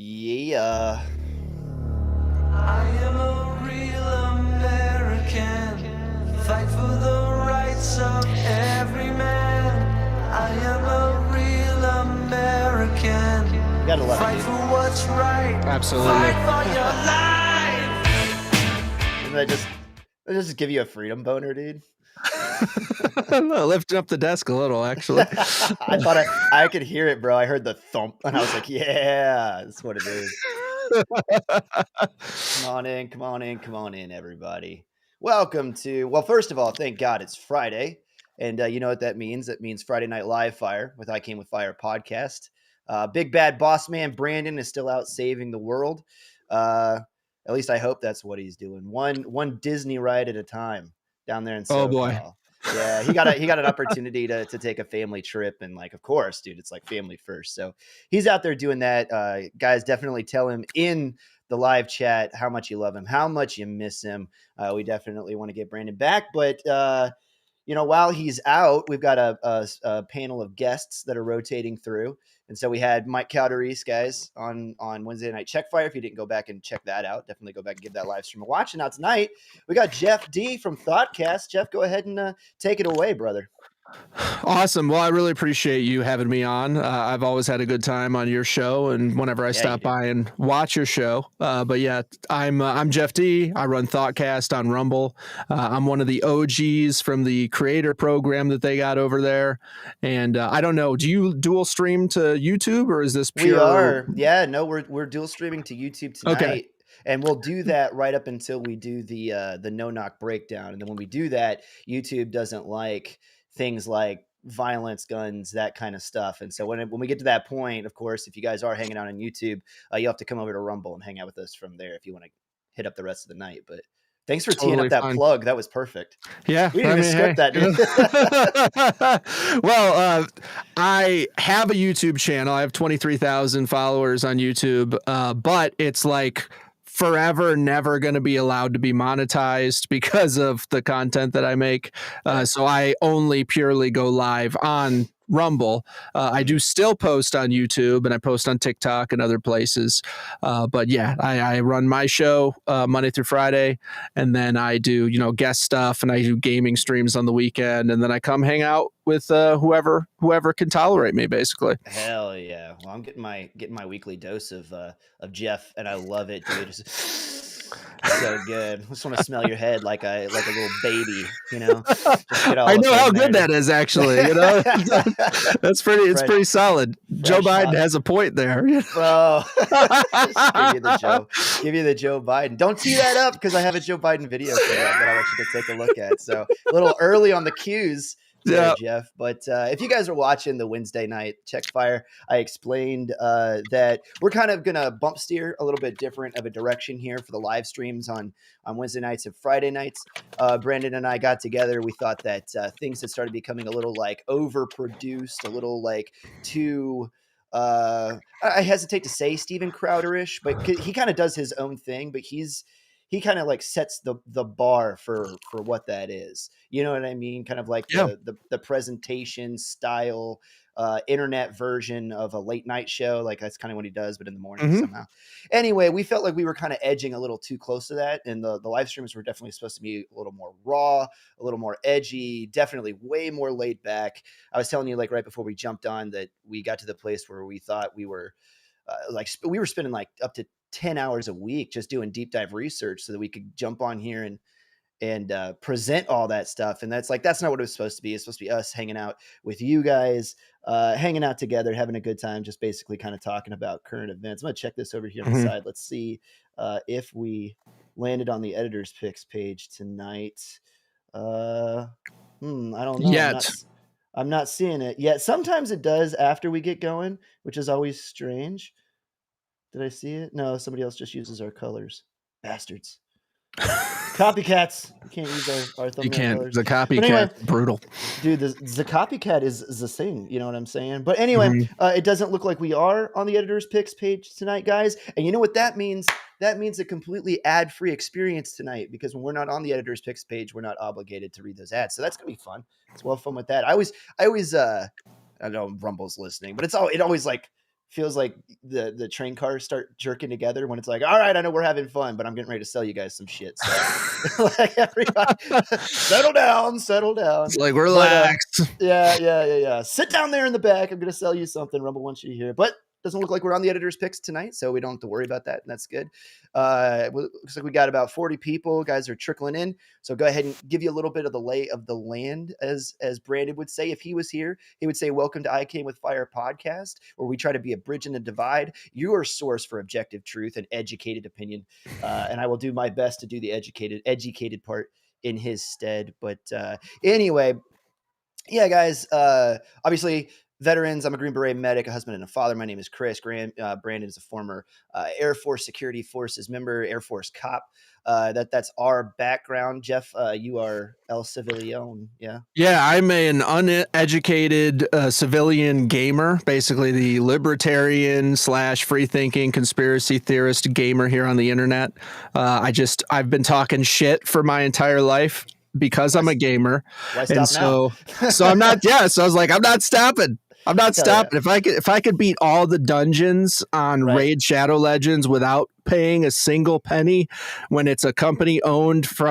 Yeah. I am a real American. Fight for the rights of every man. I am a real American. You gotta love Fight it, for what's right. Absolutely. Fight for your life. dude. Did I just give you a freedom boner, dude? Lifting up the desk a little, actually. I thought I could hear it, bro. I heard the thump, and I was like, "Yeah, that's what it is." Come on in, come on in, come on in, everybody. Welcome to. Well, first of all, thank God it's Friday, and you know what that means? That means Friday Night Live Fire with I Came with Fire podcast. Big bad boss man Brandon is still out saving the world. At least I hope that's what he's doing. One Disney ride at a time down there in SoCal. Oh, boy. Yeah, he got an opportunity to take a family trip, and like, of course, dude, it's like family first. So he's out there doing that. Guys, definitely tell him in the live chat how much you love him, how much you miss him. We definitely want to get Brandon back, but while he's out, we've got a panel of guests that are rotating through. And so we had Mike Cowderies, guys, on Wednesday Night Checkfire. If you didn't go back and check that out, definitely go back and give that live stream a watch. And now tonight, we got Jeff D from Thoughtcast. Jeff, go ahead and take it away, brother. Awesome. Well, I really appreciate you having me on. I've always had a good time on your show, and whenever I stop by and watch your show. But yeah, I'm Jeff D. I run Thoughtcast on Rumble. I'm one of the OGs from the creator program that they got over there. And I don't know, do you dual stream to YouTube, or is this pure? We are. Yeah, no, we're dual streaming to YouTube tonight. Okay. And we'll do that right up until we do the no knock breakdown. And then when we do that, YouTube doesn't like things like violence, guns, that kind of stuff. And so when we get to that point, of course, if you guys are hanging out on YouTube, you have to come over to Rumble and hang out with us from there if you want to hit up the rest of the night. But thanks for teeing up that plug. That was perfect. Yeah. We didn't even script that, dude. Well, I have a YouTube channel. I have 23,000 followers on YouTube, but it's like forever never going to be allowed to be monetized because of the content that I make. So I only purely go live on Rumble. I do still post on YouTube, and I post on TikTok and other places. But yeah, I run my show Monday through Friday, and then I do, guest stuff, and I do gaming streams on the weekend, and then I come hang out with whoever can tolerate me, basically. Hell yeah. Well, I'm getting my weekly dose of Jeff, and I love it, dude. It's so good. I just want to smell your head like a little baby, I know how good that is, actually. That's pretty. It's pretty solid. Joe Biden has a point there. Bro, give you the Joe Biden. Don't tee that up, because I have a Joe Biden video for that I want you to take a look at. So a little early on the cues. Yeah, Jeff. But if you guys are watching the Wednesday night Checkfire, I explained that we're kind of gonna bump steer a little bit different of a direction here for the live streams on Wednesday nights and Friday nights. Brandon and I got together. We thought that things had started becoming a little like overproduced, a little like too. I hesitate to say Steven Crowder-ish, but he kind of does his own thing. But he kind of like sets the bar for what that is. You know what I mean? Kind of like the presentation style, internet version of a late night show. Like that's kind of what he does, but in the morning somehow. Anyway, we felt like we were kind of edging a little too close to that. And the live streams were definitely supposed to be a little more raw, a little more edgy, definitely way more laid back. I was telling you like right before we jumped on that we got to the place where we thought we were we were spending like up to 10 hours a week just doing deep dive research so that we could jump on here and present all that stuff. And that's not what it was supposed to be. It's supposed to be us hanging out with you guys, hanging out together, having a good time, just basically kind of talking about current events. I'm going to check this over here on the side. Let's see if we landed on the editor's picks page tonight. I don't know. Yet. I'm not seeing it yet. Sometimes it does after we get going, which is always strange. Did I see it? No, somebody else just uses our colors. Bastards. Copycats. You can't use our thumbnail You can't. colors. The copycat, brutal. Dude, the copycat is the thing. You know what I'm saying? But anyway, it doesn't look like we are on the editor's picks page tonight, guys. And you know what that means? That means a completely ad-free experience tonight, because when we're not on the editor's picks page, we're not obligated to read those ads. So that's going to be fun. It's well fun with that. I always I know Rumble's listening, but it always like feels like the train cars start jerking together when it's like, all right, I know we're having fun, but I'm getting ready to sell you guys some shit. So like everybody, settle down. It's like, relax. Yeah. Sit down there in the back. I'm going to sell you something Rumble wants you to hear. But doesn't look like we're on the editor's picks tonight, so we don't have to worry about that, and that's good. Looks like we got about 40 people. Guys are trickling in, so go ahead and give you a little bit of the lay of the land, as Brandon would say if he was here. He would say, "Welcome to I Came with Fire podcast, where we try to be a bridge in the divide, your source for objective truth and educated opinion." And I will do my best to do the educated part in his stead. But anyway, yeah, guys. Obviously, veterans. I'm a Green Beret medic, a husband and a father. My name is Chris. Brandon is a former Air Force Security Forces member, Air Force cop. That's our background. Jeff, you are El Civilian, yeah? Yeah, I'm an uneducated civilian gamer, basically the libertarian / free-thinking conspiracy theorist gamer here on the internet. I've been talking shit for my entire life because I'm a gamer. Why stop now? So I'm not. Yeah, so I was like, I'm not stopping. I'm not stopping. Yeah. If I could beat all the dungeons on Raid Shadow Legends without paying a single penny, when it's a company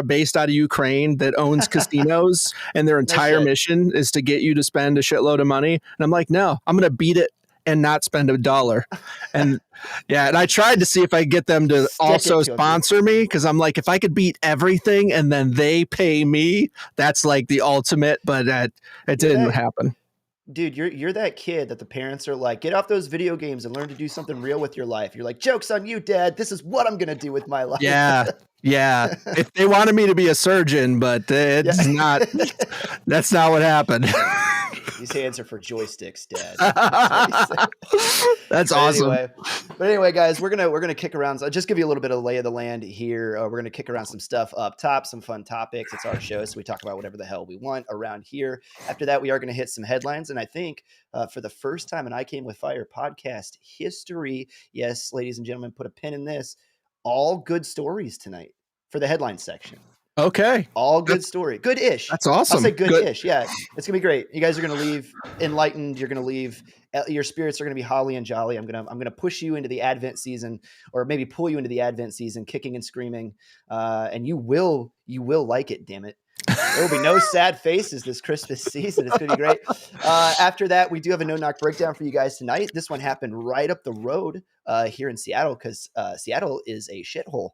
based out of Ukraine that owns casinos and their entire mission is to get you to spend a shitload of money, and I'm like, no, I'm gonna beat it and not spend $1. And yeah, and I tried to see if I could get them to also sponsor me, because I'm like, if I could beat everything and then they pay me, that's like the ultimate. But it didn't happen. Dude, you're that kid that the parents are like, get off those video games and learn to do something real with your life. You're like, joke's on you, Dad. This is what I'm gonna do with my life. Yeah. If they wanted me to be a surgeon, but it's not. That's not what happened. These hands are for joysticks, Dad. That's awesome. Anyway, guys, we're gonna kick around. I'll just give you a little bit of the lay of the land here. We're gonna kick around some stuff up top, some fun topics. It's our show, so we talk about whatever the hell we want around here. After that, we are gonna hit some headlines, and I think for the first time in I Came with Fire podcast history, yes, ladies and gentlemen, put a pin in this. All good stories tonight for the headline section. Okay. All good story. Good-ish. That's awesome. I'll say good-ish. Yeah. It's going to be great. You guys are going to leave enlightened. You're going to leave. Your spirits are going to be holly and jolly. I'm going to push you into the Advent season, or maybe pull you into the Advent season, kicking and screaming. And you will like it, damn it. There will be no sad faces this Christmas season. It's going to be great. After that, we do have a no-knock breakdown for you guys tonight. This one happened right up the road here in Seattle, because Seattle is a shithole.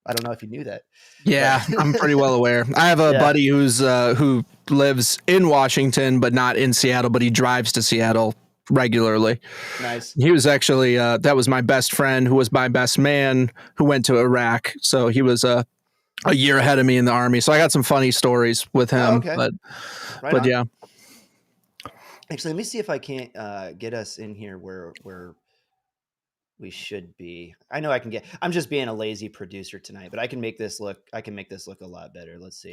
I don't know if you knew that. Yeah, I'm pretty well aware. I have a buddy who lives in Washington, but not in Seattle, but he drives to Seattle regularly. Nice. He was actually, that was my best friend, who was my best man, who went to Iraq. So he was a year ahead of me in the Army. So I got some funny stories with him. Okay. But yeah. Actually, let me see if I can't get us in here where we should be. I know I can get. I'm just being a lazy producer tonight, but I can make this look. A lot better. Let's see.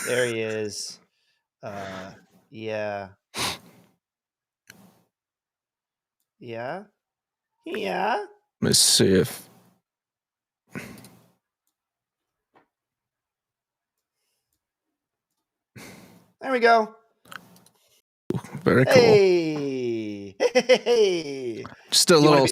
There he is. Yeah. Let's see if. There we go. Very cool. Hey. Just a little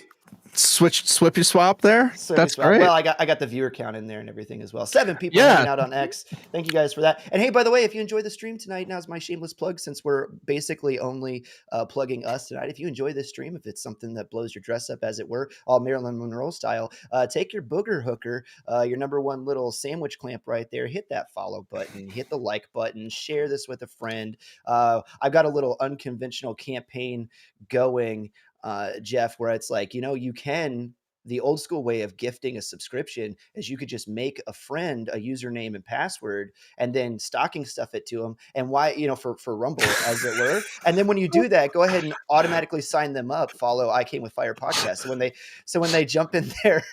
swippy swap there. That's great. Well, I got the viewer count in there and everything as well. 7 people hanging out on X. Thank you guys for that. And hey, by the way, if you enjoy the stream tonight, now's my shameless plug, since we're basically only plugging us tonight. If you enjoy this stream, if it's something that blows your dress up, as it were, all Marilyn Monroe style, take your booger hooker, your number one little sandwich clamp right there, hit that follow button, hit the like button, share this with a friend. I've got a little unconventional campaign going, Jeff, where it's like, you can, the old school way of gifting a subscription is you could just make a friend a username and password and then stocking stuff it to them, and for Rumble, as it were. And then when you do that, go ahead and automatically sign them up, follow I Came with Fire podcast. So when they jump in there,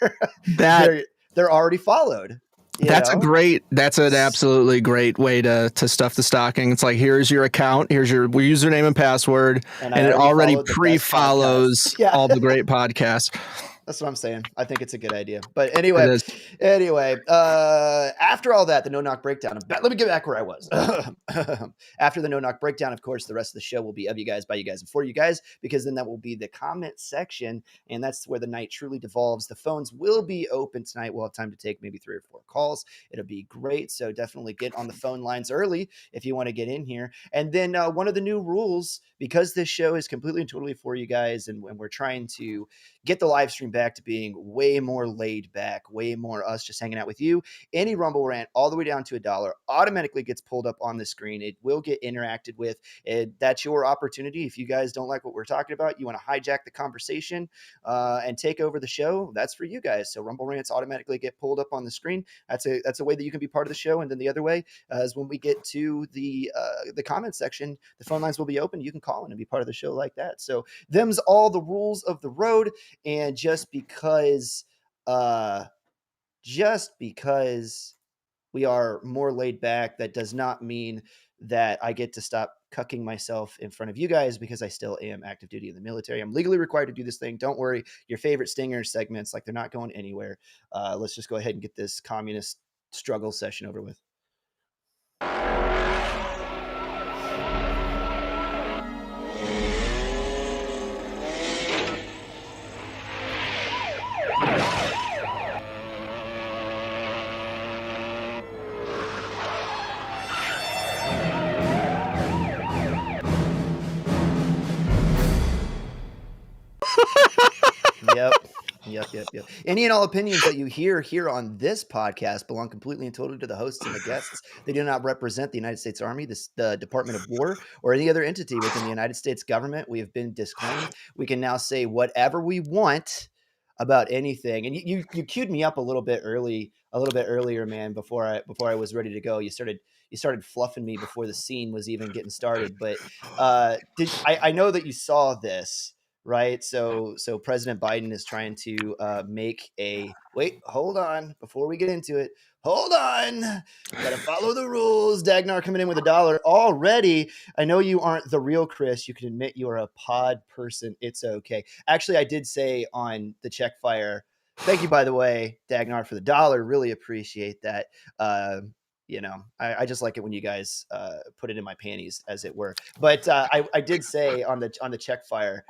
they're already followed. That's an absolutely great way to stuff the stocking. It's like, here's your account, here's your username and password, and it already pre-follows all the great podcasts. That's what I'm saying. I think it's a good idea. But It anyway, is. after all that, the no knock breakdown. Let me get back where I was. After the no knock breakdown, of course, the rest of the show will be of you guys, by you guys, and for you guys, because then that will be the comment section, and that's where the night truly devolves. The phones will be open tonight. We'll have time to take maybe 3 or 4 calls. It'll be great. So definitely get on the phone lines early if you want to get in here. And then one of the new rules, because this show is completely and totally for you guys, and we're trying to get the live stream back to being way more laid back, way more us just hanging out with you. Any Rumble rant all the way down to $1 automatically gets pulled up on the screen. It will get interacted with. That's your opportunity. If you guys don't like what we're talking about, you want to hijack the conversation and take over the show, that's for you guys. So Rumble rants automatically get pulled up on the screen. That's a way that you can be part of the show. And then the other way is when we get to the comment section, the phone lines will be open. You can call in and be part of the show like that. So them's all the rules of the road. And just because we are more laid back, that does not mean that I get to stop cucking myself in front of you guys, because I still am active duty in the military. I'm legally required to do this thing. Don't worry. Your favorite stinger segments, like, they're not going anywhere. Let's just go ahead and get this communist struggle session over with. Yep. Any and all opinions that you hear here on this podcast belong completely and totally to the hosts and the guests. They do not represent the United States Army, the Department of War, or any other entity within the United States government. We have been disclaimed. We can now say whatever we want about anything. And you queued me up a little bit earlier, man, before I was ready to go. You started fluffing me before the scene was even getting started. But I know that you saw this, right? So President Biden is trying to make a wait. Hold on, before we get into it. Hold on, gotta follow the rules. Dagnar coming in with $1 already. I know you aren't the real Chris. You can admit you are a pod person. It's okay. Actually, I did say on the check fire. Thank you, by the way, Dagnar, for the $1. Really appreciate that. I just like it when you guys put it in my panties, as it were. But I did say on the check fire,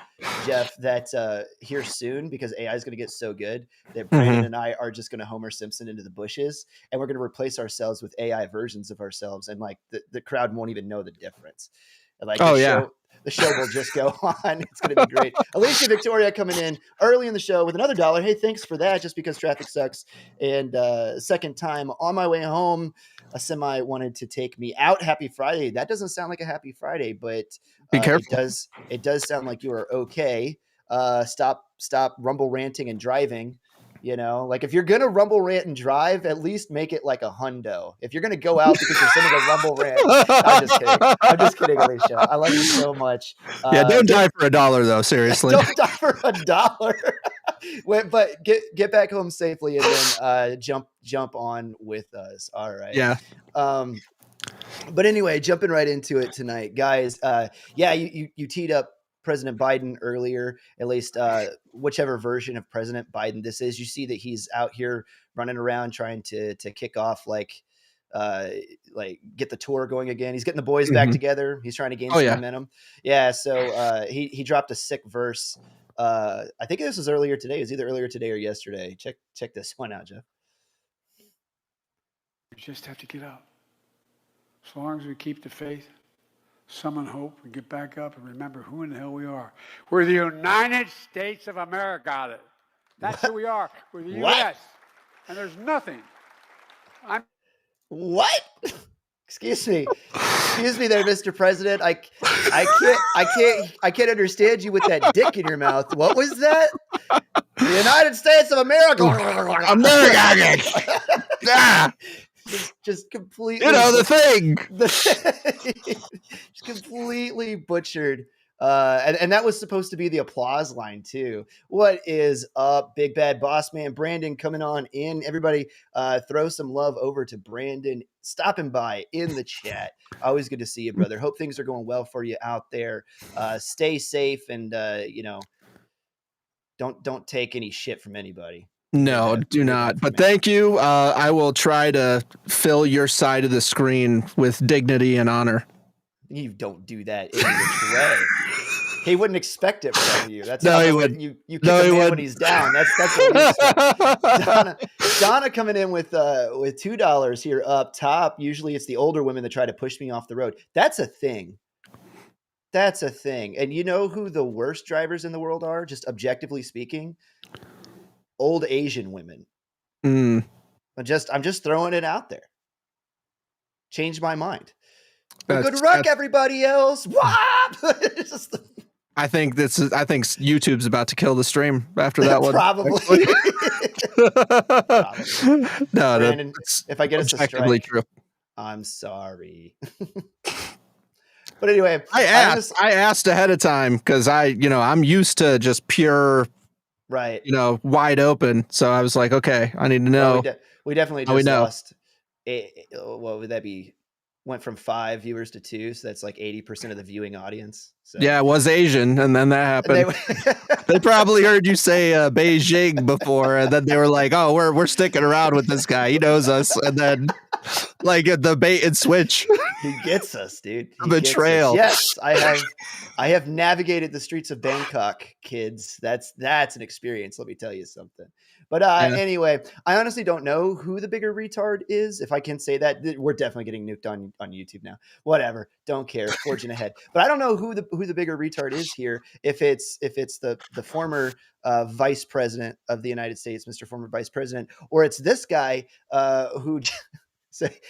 Jeff, that here soon, because AI is going to get so good, that Brandon and I are just going to Homer Simpson into the bushes, and we're going to replace ourselves with AI versions of ourselves, and like the crowd won't even know the difference. Like, the show will just go on. It's going to be great. Alicia Victoria coming in early in the show with another $1. Hey, thanks for that. Just because traffic sucks. And second time on my way home, a semi wanted to take me out. Happy Friday. That doesn't sound like a happy Friday, but be careful. It does sound like you are okay. Stop rumble ranting and driving. Like, if you're going to rumble rant and drive, at least make it like a hundo. If you're going to go out because you're sending a rumble rant, I'm just kidding, Alicia. I love you so much. Don't die for $1 though. Seriously. Don't die for $1. But get back home safely, and then jump on with us. All right. Yeah. But anyway, jumping right into it tonight, guys. You teed up President Biden earlier, at least whichever version of President Biden this is. You see that he's out here running around trying to kick off like get the tour going again. He's getting the boys back together. He's trying to gain some momentum. Yeah. So he dropped a sick verse. I think this was earlier today. It was either earlier today or yesterday. Check this one out, Jeff. We just have to get up. As long as we keep the faith, summon hope, and get back up and remember who in the hell we are. We're the United States of America. That's who we are. We're the U.S. And there's nothing. What? Excuse me there, Mr. President. I can't understand you with that dick in your mouth. What was that? The United States of America. Yeah. Just completely, the thing. Just completely butchered. And that was supposed to be the applause line too. What is up, big bad boss man? Brandon coming on in. Everybody throw some love over to Brandon stopping by in the chat. Always good to see you, brother. Hope things are going well for you out there. Stay safe, and don't take any shit from anybody. No, do not. But thank you. I will try to fill your side of the screen with dignity and honor. You don't do that in which way. He wouldn't expect it from you. That's no, how he would. You kick a man when he's down. That's what he expects. Donna coming in with $2 here up top. Usually it's the older women that try to push me off the road. That's a thing. That's a thing. And you know who the worst drivers in the world are, just objectively speaking? Old Asian women. I'm just throwing it out there. Change my mind. Good luck, everybody else. I think YouTube's about to kill the stream after that one. Probably. No, Brandon, if I get us a strike, true. I'm sorry. But anyway, I asked ahead of time because I'm used to just pure, right? Wide open. So I was like, okay, I need to know. Well, we definitely just lost. What would that be? Went from 5 viewers to 2, so that's like 80% of the viewing audience. So. Yeah, it was Asian, and then that happened. They probably heard you say Beijing before, and then they were like, "Oh, we're sticking around with this guy. He knows us." And then, like the bait and switch, he gets us, dude. Betrayal. Yes, I have navigated the streets of Bangkok, kids. That's an experience. Let me tell you something. But anyway, I honestly don't know who the bigger retard is. If I can say that, we're definitely getting nuked on YouTube now. Whatever, don't care. Forging ahead. But I don't know who the bigger retard is here. If it's the former vice president of the United States, Mr. Former Vice President, or it's this guy who.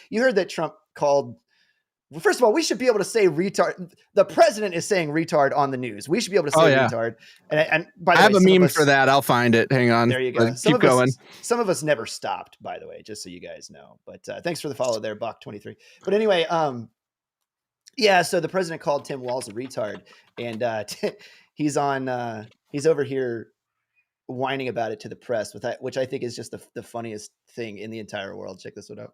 You heard that Trump called. Well, first of all, we should be able to say retard. The president is saying retard on the news. We should be able to say retard. And by the way, I have a meme for that. I'll find it. Hang on. There you go. Keep going. Some of us never stopped, by the way, just so you guys know. But thanks for the follow there, Bach23. But anyway, yeah. So the president called Tim Walz a retard, and he's over here whining about it to the press, which I think is just the funniest thing in the entire world. Check this one out.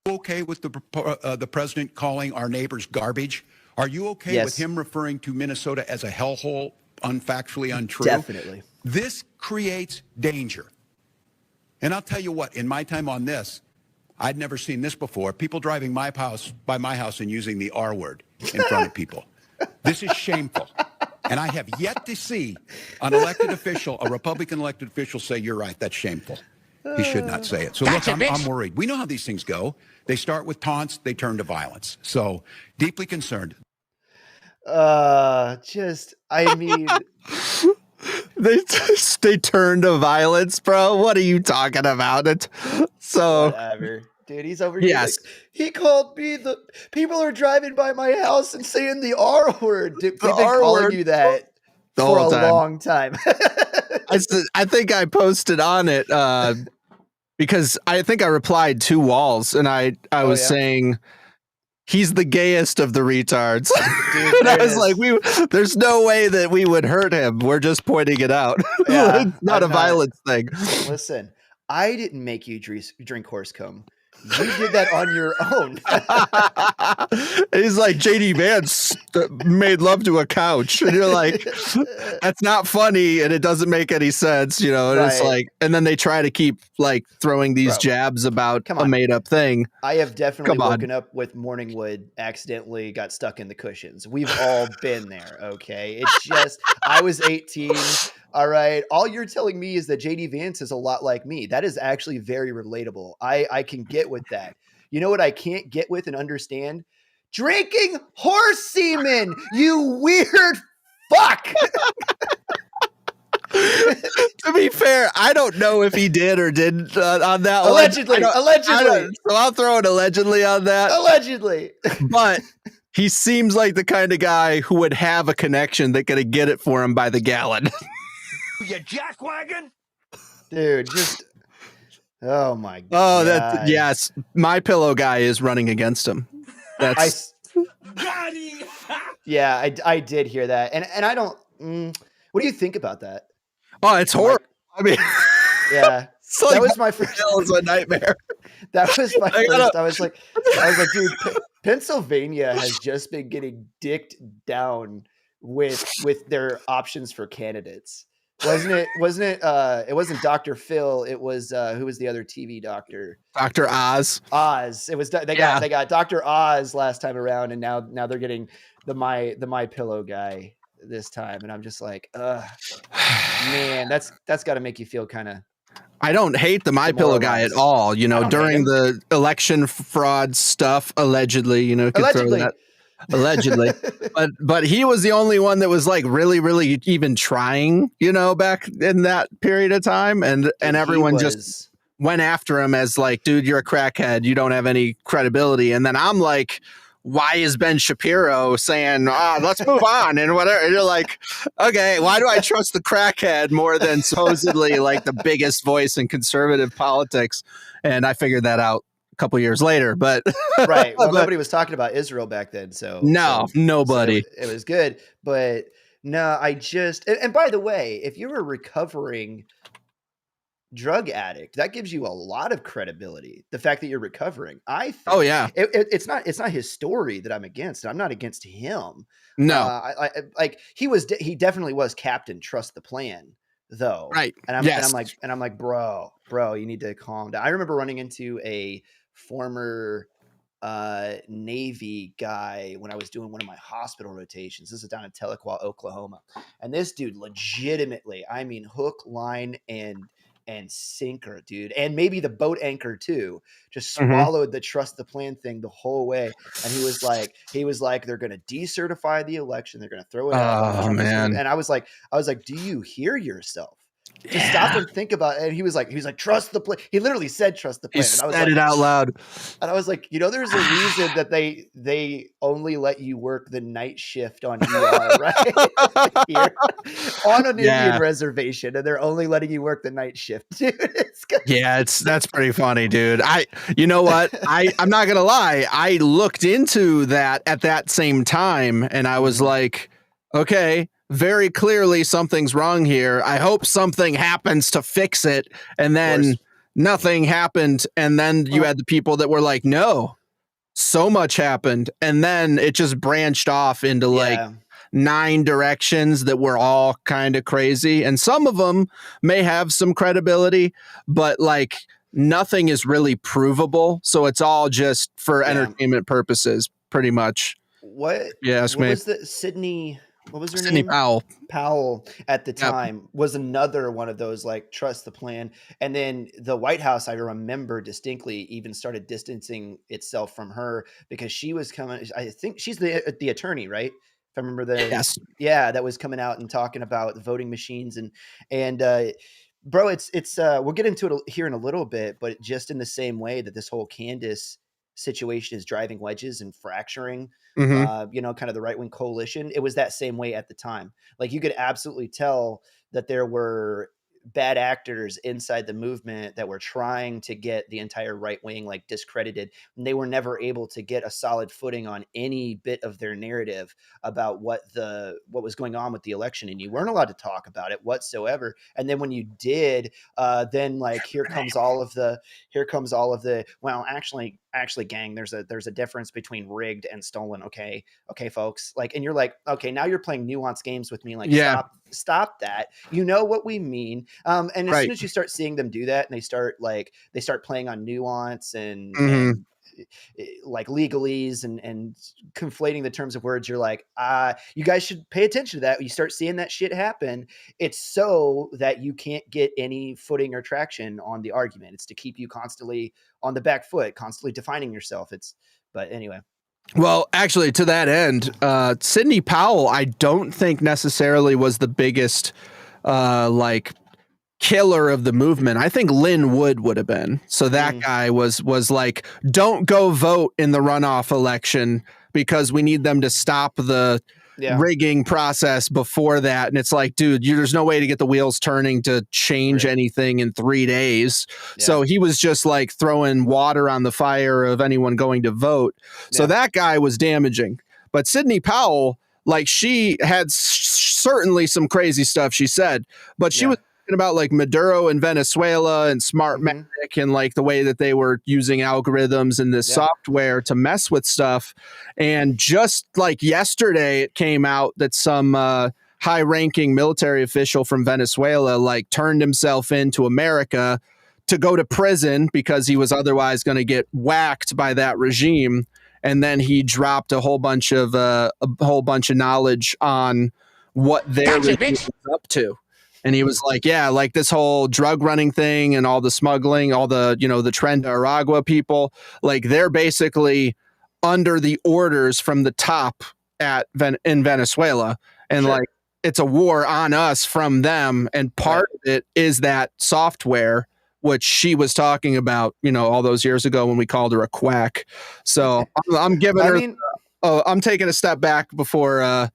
Okay with the president calling our neighbors garbage? Are you okay with him referring to Minnesota as a hellhole, unfactually untrue? Definitely. This creates danger. And I'll tell you what, in my time on this, I'd never seen this before. People driving by my house and using the R word in front of people. This is shameful. And I have yet to see an elected official, a Republican elected official, say, you're right, that's shameful. He should not say it. So look, I'm worried. We know how these things go. They start with taunts, they turn to violence. So deeply concerned. I mean, they turn to violence, bro. What are you talking about? So whatever. Dude, he's over here. Yes. Like, he called me people are driving by my house and saying the R word. Dude, we've been calling you that for a long time. I think I posted on it because I think I replied to Walls, and I was saying he's the gayest of the retards. Dude, and I was like, there's no way that we would hurt him. We're just pointing it out. Yeah, it's not a violence thing. Listen, I didn't make you drink horse cum. You did that on your own. He's like, JD Vance made love to a couch. And you're like, that's not funny. And it doesn't make any sense, And it's like, and then they try to keep like throwing these jabs about a made up thing. I have definitely woken up with morning wood, accidentally got stuck in the cushions. We've all been there. Okay. It's just, I was 18. All right. All you're telling me is that JD Vance is a lot like me. That is actually very relatable. I can get with that. You know what I can't get with and understand? Drinking horse semen, you weird fuck. To be fair, I don't know if he did or didn't on that allegedly, one. Allegedly. So I'll throw an allegedly on that. Allegedly. But he seems like the kind of guy who would have a connection that could get it for him by the gallon. You jackwagon? Dude, just oh my god. Oh, that yes. My pillow guy is running against him. That's yeah, I did hear that. And I don't what do you think about that? Oh, it's horrible. I mean yeah. Like that was my first it's a nightmare. That was my first. I was like, dude, Pennsylvania has just been getting dicked down with their options for candidates. It wasn't Dr. Phil. It was who was the other TV doctor? Dr. Oz. Oz. It was they got Dr. Oz last time around, and now they're getting the My Pillow guy this time, and I'm just like, man, that's got to make you feel kind of. I don't hate the My Pillow guy at all. You know, during the election fraud stuff, allegedly, you know, allegedly, but he was the only one that was like really, really even trying, you know, back in that period of time, and everyone just went after him as like, dude, you're a crackhead, you don't have any credibility. And then I'm like, why is Ben Shapiro saying, let's move on and whatever? And you're like, okay, why do I trust the crackhead more than supposedly like the biggest voice in conservative politics? And I figured that out couple years later, but right. Well, nobody was talking about Israel back then, so nobody. So it was good, but no, I just and by the way, if you're a recovering drug addict, that gives you a lot of credibility. The fact that you're recovering, I think. Oh yeah, it's not his story that I'm against. I'm not against him. No, I like he definitely was Captain Trust the Plan though, right? And I'm like, bro, you need to calm down. I remember running into a former Navy guy when I was doing one of my hospital rotations. This is down in Tahlequah, Oklahoma, and this dude legitimately, I mean, hook, line, and sinker, dude, and maybe the boat anchor too, just swallowed the trust the plan thing the whole way. And he was like, they're gonna decertify the election, they're gonna throw it out. Oh man. And I was like, do you hear yourself? Just stop and think about it. And he was like, trust the plan. He literally said, trust the plan. He and I was said like, it out loud. And I was like, you know, there's a reason that they only let you work the night shift on ER, right? Here, on an Indian reservation, and they're only letting you work the night shift, dude. That's pretty funny, dude. You know what? I'm not gonna lie. I looked into that at that same time, and I was like, okay, very clearly something's wrong here. I hope something happens to fix it. And then nothing happened. And then you had the people that were like, no, so much happened. And then it just branched off into like 9 directions that were all kind of crazy. And some of them may have some credibility, but like nothing is really provable. So it's all just for entertainment purposes, pretty much. What was the Sydney? What was her name? Powell at the time was another one of those like trust the plan. And then the White House, I remember distinctly, even started distancing itself from her because she was coming. I think she's the attorney, right? If I remember that was coming out and talking about the voting machines and bro, it's we'll get into it here in a little bit, but just in the same way that this whole Candace situation is driving wedges and fracturing you know, kind of the right-wing coalition. It was that same way at the time. Like you could absolutely tell that there were bad actors inside the movement that were trying to get the entire right wing like discredited, and they were never able to get a solid footing on any bit of their narrative about what was going on with the election, and you weren't allowed to talk about it whatsoever. And then when you did, then like here comes all of the well, actually gang, there's a difference between rigged and stolen. Okay folks, like, and you're like, okay, now you're playing nuanced games with me, like stop that, you know what we mean. And as soon as you start seeing them do that and they start playing on nuance and like legalese and conflating the terms of words, you're like, you guys should pay attention to that. When you start seeing that shit happen, it's so that you can't get any footing or traction on the argument. It's to keep you constantly on the back foot, constantly defining yourself. But anyway. Well, actually, to that end, Sidney Powell, I don't think necessarily was the biggest like killer of the movement. I think Lynn would have been. So that guy was like, don't go vote in the runoff election because we need them to stop the rigging process before that. And it's like, dude, there's no way to get the wheels turning to change anything in 3 days. So he was just like throwing water on the fire of anyone going to vote. So that guy was damaging. But Sidney Powell, like, she had certainly some crazy stuff she said, but she was talking about like Maduro in Venezuela and Smartmatic and like the way that they were using algorithms and this software to mess with stuff. And just like yesterday, it came out that some high-ranking military official from Venezuela like turned himself into America to go to prison because he was otherwise going to get whacked by that regime. And then he dropped a whole bunch of knowledge on what their regime was up to. And he was like, yeah, like this whole drug running thing and all the smuggling, all the, the Tren de Aragua people, like they're basically under the orders from the top in Venezuela. And like, it's a war on us from them. And part of it is that software, which she was talking about, all those years ago when we called her a quack. So I'm giving her, I'm taking a step back before,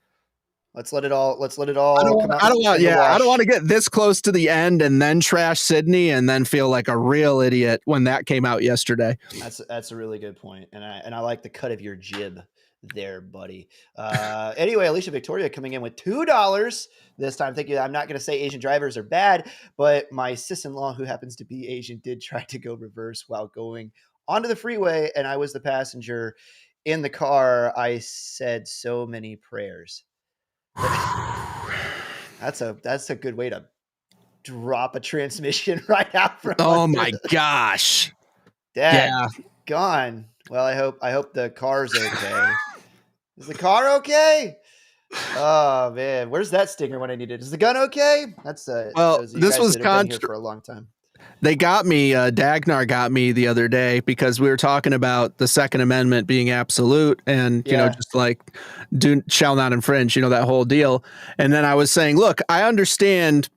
let's let it all. I don't want to get this close to the end and then trash Sydney and then feel like a real idiot when that came out yesterday. That's a really good point, and I like the cut of your jib there, buddy. Anyway, Alicia Victoria coming in with $2 this time. Thank you. I'm not going to say Asian drivers are bad, but my sis-in-law, who happens to be Asian, did try to go reverse while going onto the freeway, and I was the passenger in the car. I said so many prayers. That's a good way to drop a transmission right out from. Oh my gosh, Dad, gone. Well, I hope the car's okay. Is the car okay? Oh man, where's that stinger when I need it? Is the gun okay? That's this was here for a long time. They got me. Dagnar got me the other day because we were talking about the Second Amendment being absolute and just like shall not infringe, that whole deal. And then I was saying, look, I understand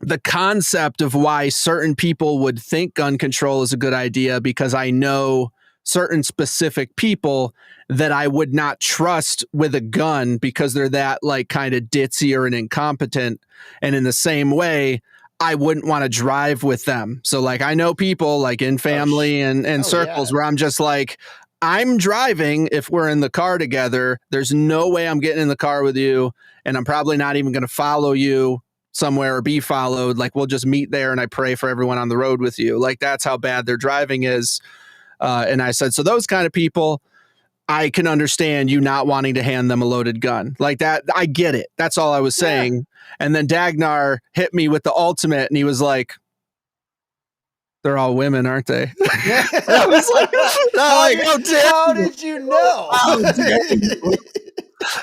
the concept of why certain people would think gun control is a good idea because I know certain specific people that I would not trust with a gun because they're that like kind of ditzy or an incompetent. And in the same way, I wouldn't want to drive with them. So like, I know people like in family and circles where I'm just like, I'm driving. If we're in the car together, there's no way I'm getting in the car with you. And I'm probably not even going to follow you somewhere or be followed. Like we'll just meet there and I pray for everyone on the road with you. Like that's how bad their driving is. And I said, so those kind of people, I can understand you not wanting to hand them a loaded gun like that. I get it. That's all I was saying. And then Dagnar hit me with the ultimate and he was like, they're all women, aren't they? I was like, how did you know?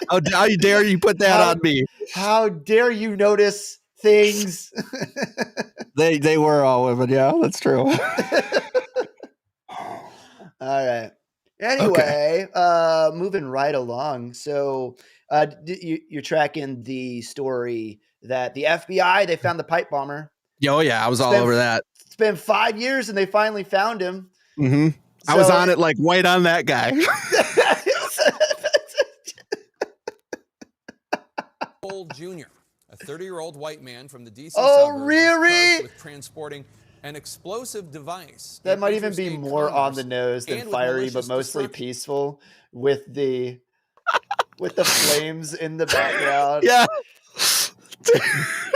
How dare you put that on me? How dare you notice things? They were all women. Yeah, that's true. All right. Anyway, moving right along. So you're tracking the story that the FBI, they found the pipe bomber. Oh, yeah. I was all over that. It's been 5 years and they finally found him. Mm-hmm. I was on it like right on that guy. Cole Jr., a 30-year-old white man from the D.C. Oh, really? With transporting an explosive device. That might even be more on the nose than fiery, but mostly peaceful with the flames in the background. Yeah.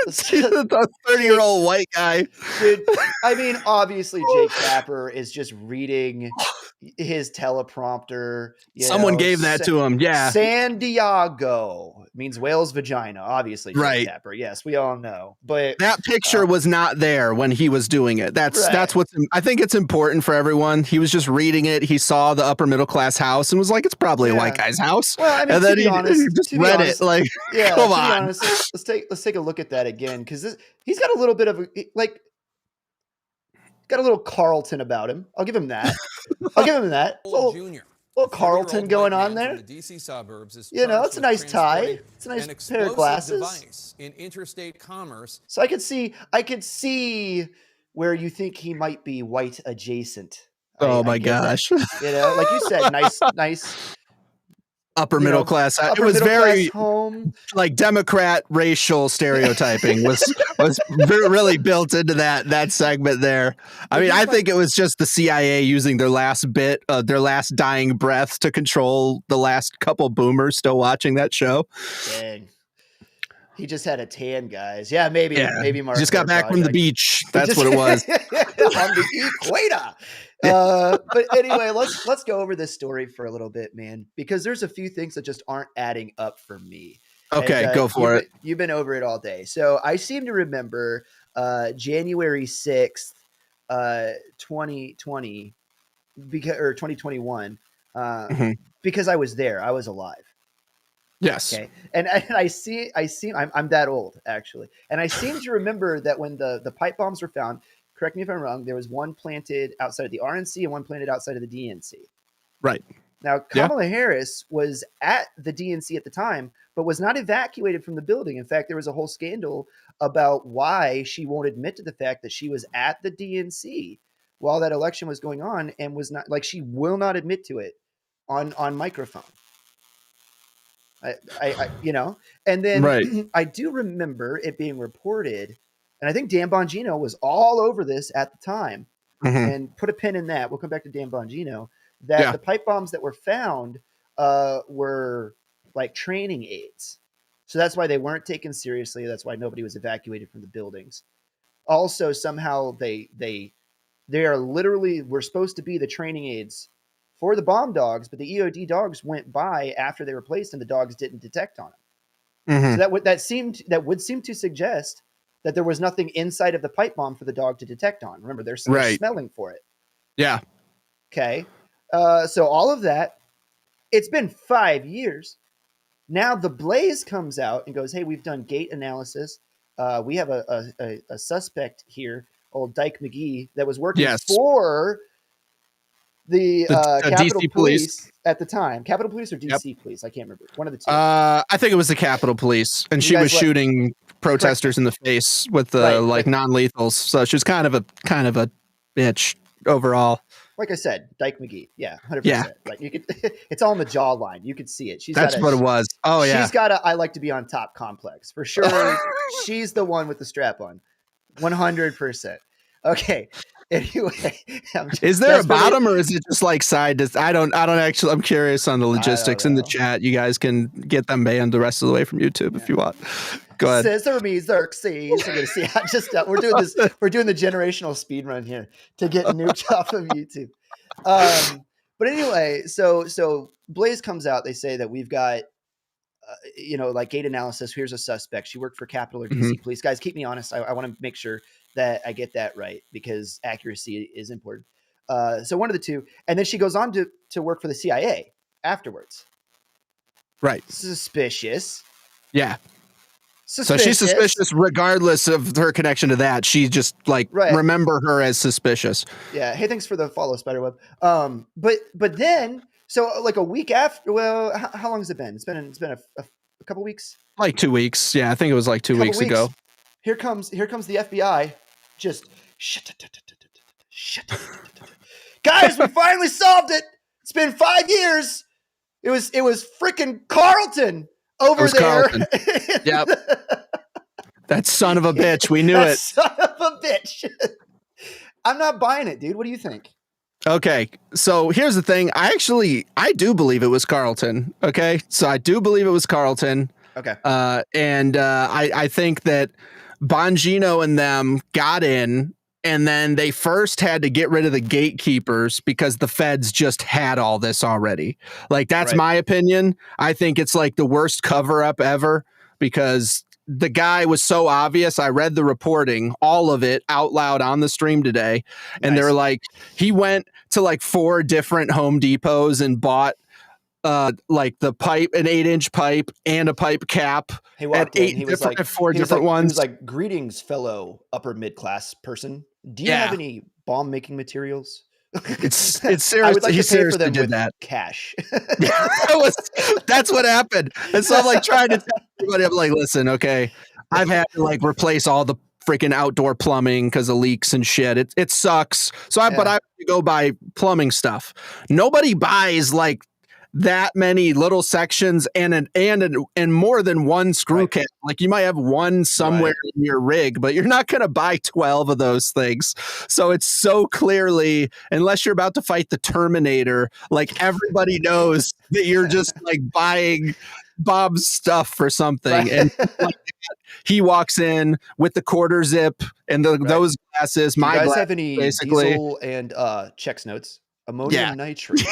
The 30-year-old white guy. Dude, I mean, obviously Jake Tapper is just reading his teleprompter. Someone gave that to him. Yeah. San Diego means whale's vagina. Obviously, Jake Tapper. Yes, we all know. But that picture was not there when he was doing it. That's what's. I think it's important for everyone. He was just reading it. He saw the upper middle class house and was like, "It's probably a white guy's house." Well, I mean, and then he just read it. Like, come on. Honest, let's take a look at that again because he's got a little bit of got a little Carlton about him. I'll give him that. Little Carlton going on there. The DC suburbs is it's a nice tie. It's a nice pair of glasses. In interstate commerce. So I could see where you think he might be white adjacent. Oh my gosh. That. Like you said, nice upper middle class. It was very home. Like Democrat racial stereotyping was really built into that segment there. I mean, I think it was just the CIA using their last dying breath to control the last couple boomers still watching that show. Dang. He just had a tan, guys. Yeah, maybe Mark just got back from the beach. That's what it was. On the equator. But anyway, let's go over this story for a little bit, man, because there's a few things that just aren't adding up for me. Okay, go for it. You've been over it all day. So I seem to remember January 6th, 2020, or 2021, because I was there. I was alive. Yes. Okay. And I'm that old, actually. And I seem to remember that when the pipe bombs were found, correct me if I'm wrong, there was one planted outside of the RNC and one planted outside of the DNC. Right. Now, Kamala Harris was at the DNC at the time, but was not evacuated from the building. In fact, there was a whole scandal about why she won't admit to the fact that she was at the DNC while that election was going on, and was not, like, she will not admit to it on microphone. I and then I do remember it being reported, and I think Dan Bongino was all over this at the time, and put a pin in that. We'll come back to Dan Bongino, that the pipe bombs that were found were like training aids. So that's why they weren't taken seriously. That's why nobody was evacuated from the buildings. Also, somehow they are literally were supposed to be the training aids for the bomb dogs, but the EOD dogs went by after they were placed, and the dogs didn't detect on them. So that would seem to suggest that there was nothing inside of the pipe bomb for the dog to detect on. Remember, they're smelling for it. Yeah. Okay. So all of that, it's been 5 years. Now the Blaze comes out and goes, "Hey, we've done gate analysis. We have a suspect here, old Dyke McGee, that was working for the Capitol DC Police at the time. Capitol Police or DC Police? I can't remember. One of the two. I think it was the Capitol Police, and she was shooting protesters in the face with the non-lethals. So she was kind of a bitch overall. Like I said, Dyke McGee. Yeah, 100%. Yeah. Like you could, it's all in the jawline. You could see it. That's what it was. Oh yeah. She's got a "I like to be on top" complex for sure. She's the one with the strap on. 100%. Okay. Anyway, is there a bottom, or is it just like side? I don't actually. I'm curious on the logistics in the chat. You guys can get them banned the rest of the way from YouTube if you want. Go ahead. Scissor me, Xerxes. We're gonna see. We're doing this. We're doing the generational speed run here to get nuked off of YouTube. But anyway, so Blaze comes out. They say that we've got, like gate analysis. Here's a suspect. She worked for Capitol or DC Police. Guys, keep me honest. I want to make sure that I get that right, because accuracy is important. So one of the two, and then she goes on to work for the CIA afterwards. Right. Suspicious. Yeah. So she's suspicious regardless of her connection to that. She just remember her as suspicious. Yeah. Hey, thanks for the follow, Spiderweb. But then, so like a week after, well, how long has it been? It's been a couple weeks. Like 2 weeks. Yeah, I think it was like 2 weeks ago. Here comes the FBI. Just guys, we finally solved it. It's been 5 years. It was freaking Carlton over there. Carlton. Yep. That son of a bitch. We knew it. Son of a bitch. I'm not buying it, dude. What do you think? Okay, so here's the thing. I do believe it was Carlton. Okay, so I do believe it was Carlton. Okay. And I think that Bongino and them got in, and then they first had to get rid of the gatekeepers because the feds just had all this already. Like, that's my opinion. I think it's like the worst cover up ever, because the guy was so obvious. I read the reporting, all of it out loud on the stream today. And they're like, he went to like 4 different Home Depots and bought like the pipe, an 8-inch pipe and a pipe cap. He walked in. He was like 4 different ones. He was like, "Greetings, fellow upper mid-class person. Do you have any bomb making materials?" It's serious. I would like he to pay for them did with that. cash. That's what happened. And so I'm like trying to tell everybody, I'm like, listen, okay, I've had to like replace all the freaking outdoor plumbing because of leaks and shit. It sucks. So but I have to go buy plumbing stuff. Nobody buys like that many little sections and more than one screw cap. Like, you might have one somewhere in your rig, but you're not going to buy 12 of those things. So it's so clearly, unless you're about to fight the Terminator, like everybody knows that you're just like buying Bob's stuff for something, Right. and like, he walks in with the quarter zip and those glasses. Do you My guys glasses, have any basically. diesel and Chex Notes? Ammonium Yeah. nitrate.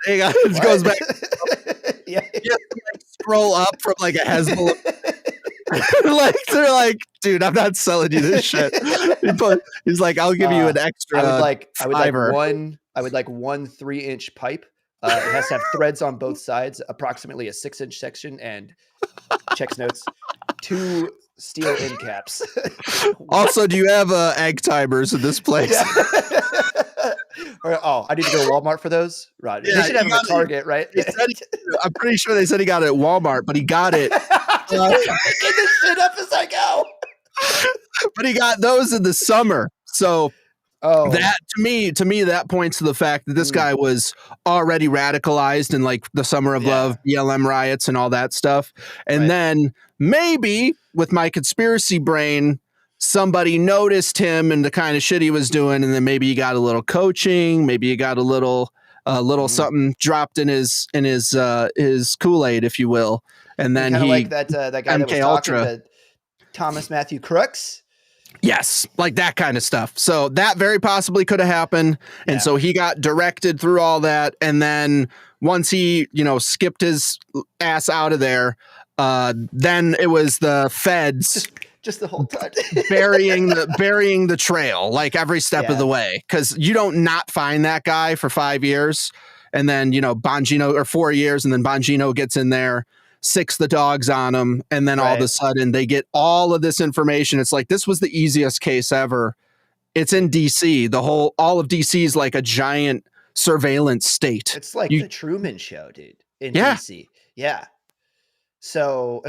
Hang on, it What? goes back. Yeah. You have to, like, scroll up from like a Hezbollah. Like they're like, dude, I'm not selling you this shit. He's like, I'll give you an extra. I would like fiver. one 3-inch pipe. It has to have threads on both sides, approximately a 6-inch section, and Chex Notes, 2 steel end caps. Also, do you have egg timers in this place? Yeah. Oh, I need to go to Walmart for those. Right. Yeah, they should have you them at gotta- Target, right? I'm pretty sure they said he got it at Walmart, but he got it. Making this shit up as I go. But he got those in the summer. So that to me, that points to the fact that this guy was already radicalized in like the Summer of Love, BLM riots, and all that stuff. And then maybe with my conspiracy brain, somebody noticed him and the kind of shit he was doing, and then maybe he got a little coaching, maybe he got a little something dropped in his Kool-Aid, if you will. And then kind of he like that guy that was MK talking Ultra. to Thomas Matthew Crooks. Yes, like that kind of stuff. So that very possibly could have happened. And so he got directed through all that. And then once he, skipped his ass out of there, then it was the feds just the whole time burying the trail, like every step of the way. Cause you don't not find that guy for 5 years. And then, Bongino, or 4 years. And then Bongino gets in there, sicks the dogs on him, and then all of a sudden they get all of this information. It's like, this was the easiest case ever. It's in DC. All of DC is like a giant surveillance state. It's like the Truman Show, dude, in DC. Yeah. So,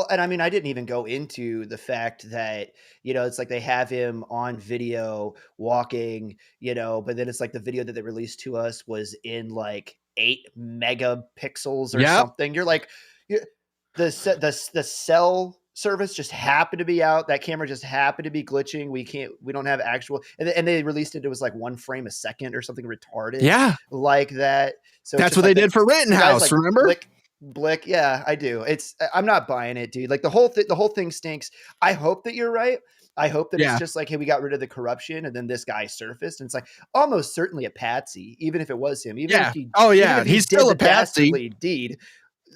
and I mean, I didn't even go into the fact that, it's like they have him on video walking, but then it's like the video that they released to us was in like 8 megapixels or something. You're like, the cell service just happened to be out. That camera just happened to be glitching. We don't have actual, and they released it. It was like 1 frame a second or something retarded. Yeah. Like that. So that's what they did for Rittenhouse. Like, remember? Blick. Yeah, I do. I'm not buying it, dude. Like the whole thing stinks. I hope that you're right. I hope that it's just like, hey, we got rid of the corruption, and then this guy surfaced, and it's like almost certainly a patsy, even if it was him. Even if he's still a patsy. Deed.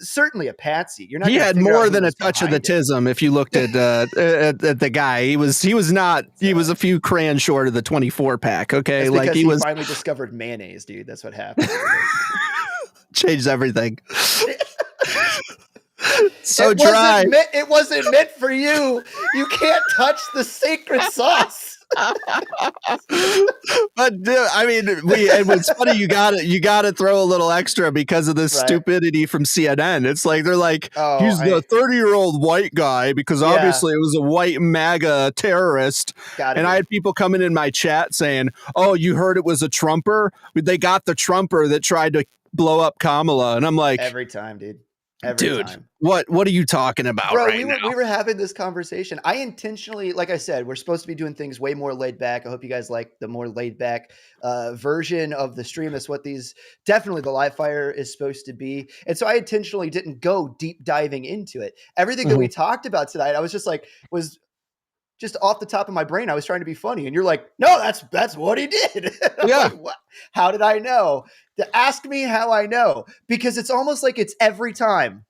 Certainly a patsy. You're not. He had more than a touch of the tism. If you looked at the guy, he was not. He was a few crayons short of the 24 pack. Okay, it's like he was finally discovered mayonnaise, dude. That's what happened. Changed everything. So dry. It wasn't meant for you. You can't touch the sacred sauce. But dude, I mean, and what's funny, you got to throw a little extra because of this stupidity from CNN. It's like they're like, he's the 30-year-old white guy because obviously it was a white MAGA terrorist. And I had people coming in my chat saying, "Oh, you heard it was a Trumper? They got the Trumper that tried to blow up Kamala." And I'm like, every time, dude. Dude, what are you talking about, bro? We were having this conversation. I intentionally, like I said, we're supposed to be doing things way more laid back. I hope you guys like the more laid back version of the stream. That's what definitely the live fire is supposed to be. And so I intentionally didn't go deep diving into it. Everything that we talked about tonight, I was just like, was just off the top of my brain. I was trying to be funny, and you're like, no, that's what he did. Like, what? How did I know? To ask me how I know, because it's almost like it's every time.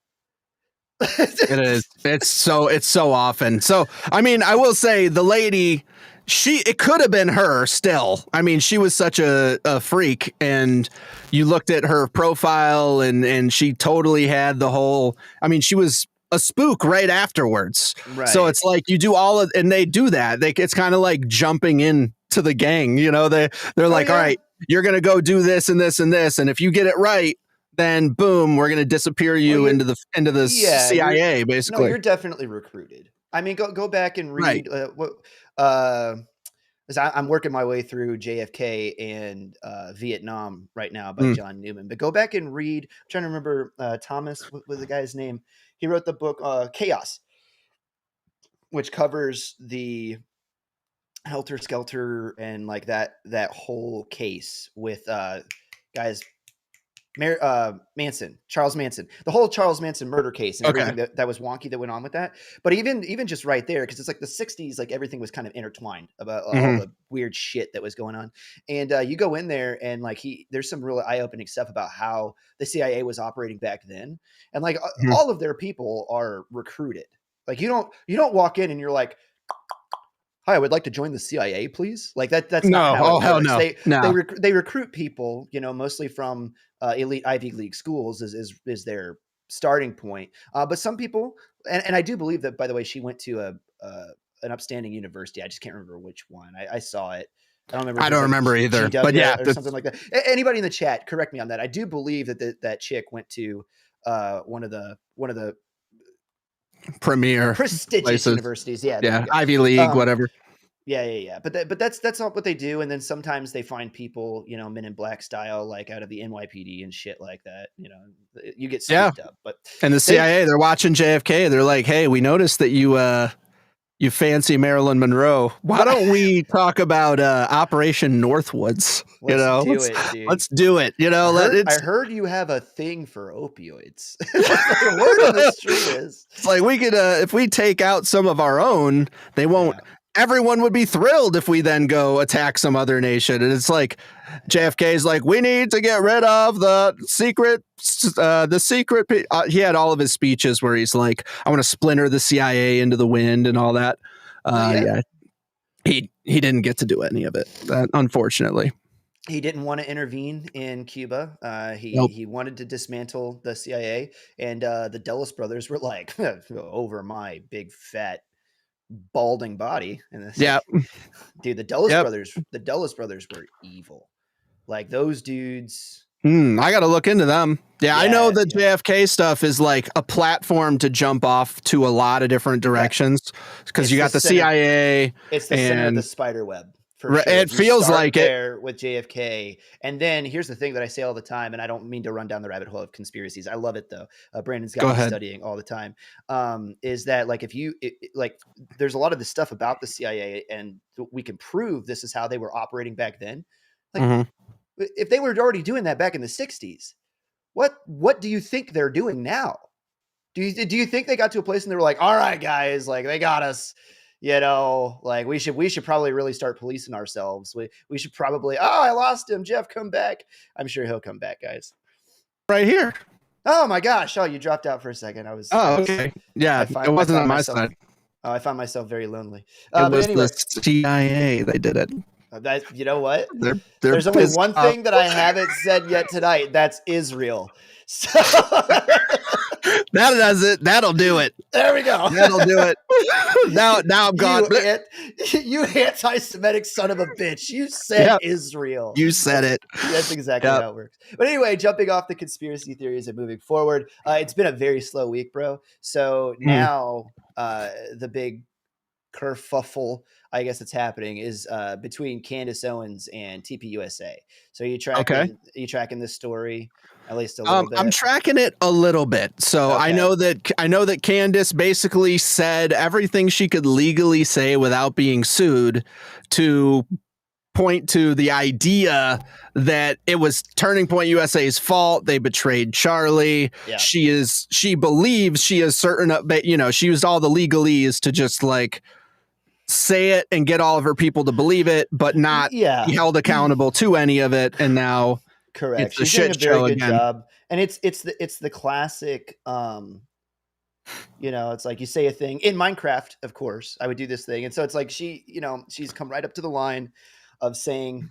It is. It's so often. So, I mean, I will say the lady, it could have been her still. I mean, she was such a freak, and you looked at her profile and she totally had the whole, I mean, she was a spook right afterwards. Right. So it's like you do and they do that. It's kind of like jumping in to the gang, they're like, all right, you're going to go do this and this and this. And if you get it right, then boom, we're going to disappear you into the CIA, basically. No, you're definitely recruited. I mean, go back and read I'm working my way through JFK and Vietnam right now by John Newman, but go back and read. I'm trying to remember Thomas, what was the guy's name? He wrote the book Chaos, which covers the Helter Skelter and like that whole case with guys Charles Manson, the whole Charles Manson murder case and everything that was wonky that went on with that. But even just right there, because it's like the 60s, like everything was kind of intertwined about all the weird shit that was going on. And you go in there and like there's some really eye-opening stuff about how the CIA was operating back then. And like all of their people are recruited. Like you don't walk in and you're like, hi, I would like to join the CIA, please. Like that's not how it hell works. no. They recruit people, you know, mostly from elite Ivy League schools is their starting point. But some people, and I do believe that, by the way, she went to an upstanding university. I just can't remember which one. I saw it. I don't remember either. But yeah, or something like that. Anybody in the chat, correct me on that. I do believe that chick went to one of the premier prestigious places. Universities. Yeah, Ivy League, whatever. Yeah. But that's not what they do. And then sometimes they find people, you know, Men in Black style, like out of the NYPD and shit like that. You know, you get scooped up. But and the CIA, they're watching JFK. They're like, hey, we noticed that you fancy Marilyn Monroe. Why don't we talk about Operation Northwoods? Let's do it. You know, I heard you have a thing for opioids. The word on the street is. It's like we could, if we take out some of our own, they won't. Yeah. Everyone would be thrilled if we then go attack some other nation. And it's like JFK's like, we need to get rid of the secret. He had all of his speeches where he's like, I want to splinter the CIA into the wind and all that. He didn't get to do any of it, unfortunately. He didn't want to intervene in Cuba. He wanted to dismantle the CIA, and the Dulles brothers were like, over my big fat balding body. And dude, the Dulles brothers were evil. Like those dudes. I got to look into them. Yeah, I know the JFK stuff is like a platform to jump off to a lot of different directions because you got the CIA. It's the center of the spider web. For sure. It feels like it with JFK. And then here's the thing that I say all the time, and I don't mean to run down the rabbit hole of conspiracies. I love it though. Brandon's got me studying all the time. Is that like there's a lot of this stuff about the CIA, and we can prove this is how they were operating back then. Like if they were already doing that back in the 60s, what do you think they're doing now? Do you think they got to a place and they were like, all right, guys, like they got us. You know, like we should probably really start policing ourselves. We should probably. Oh, I lost him. Jeff, come back. I'm sure he'll come back, guys. Right here. Oh my gosh. Oh, you dropped out for a second. Okay. Yeah, it wasn't on my side. Oh, I found myself very lonely. It was anyway, the CIA. They did it. You know what? There's only one thing that I haven't said yet tonight. That's Israel. So that does it. That'll do it. There we go. That'll do it. Now I'm gone. You anti-Semitic son of a bitch. You said Israel. You said it. That's exactly how it works. But anyway, jumping off the conspiracy theories and moving forward, it's been a very slow week, bro. So now the big kerfuffle, I guess it's happening, is between Candace Owens and TPUSA. So you tracking this story at least a little bit? I'm tracking it a little bit. So I know that Candace basically said everything she could legally say without being sued to point to the idea that it was Turning Point USA's fault. They betrayed Charlie. Yeah. She believes she is certain of, you know, she used all the legalese to just like say it and get all of her people to believe it, but not be held accountable to any of it. And now correct. She's doing a very good job. And it's the classic, you know, it's like you say a thing in Minecraft, of course, I would do this thing. And so it's like she's come right up to the line of saying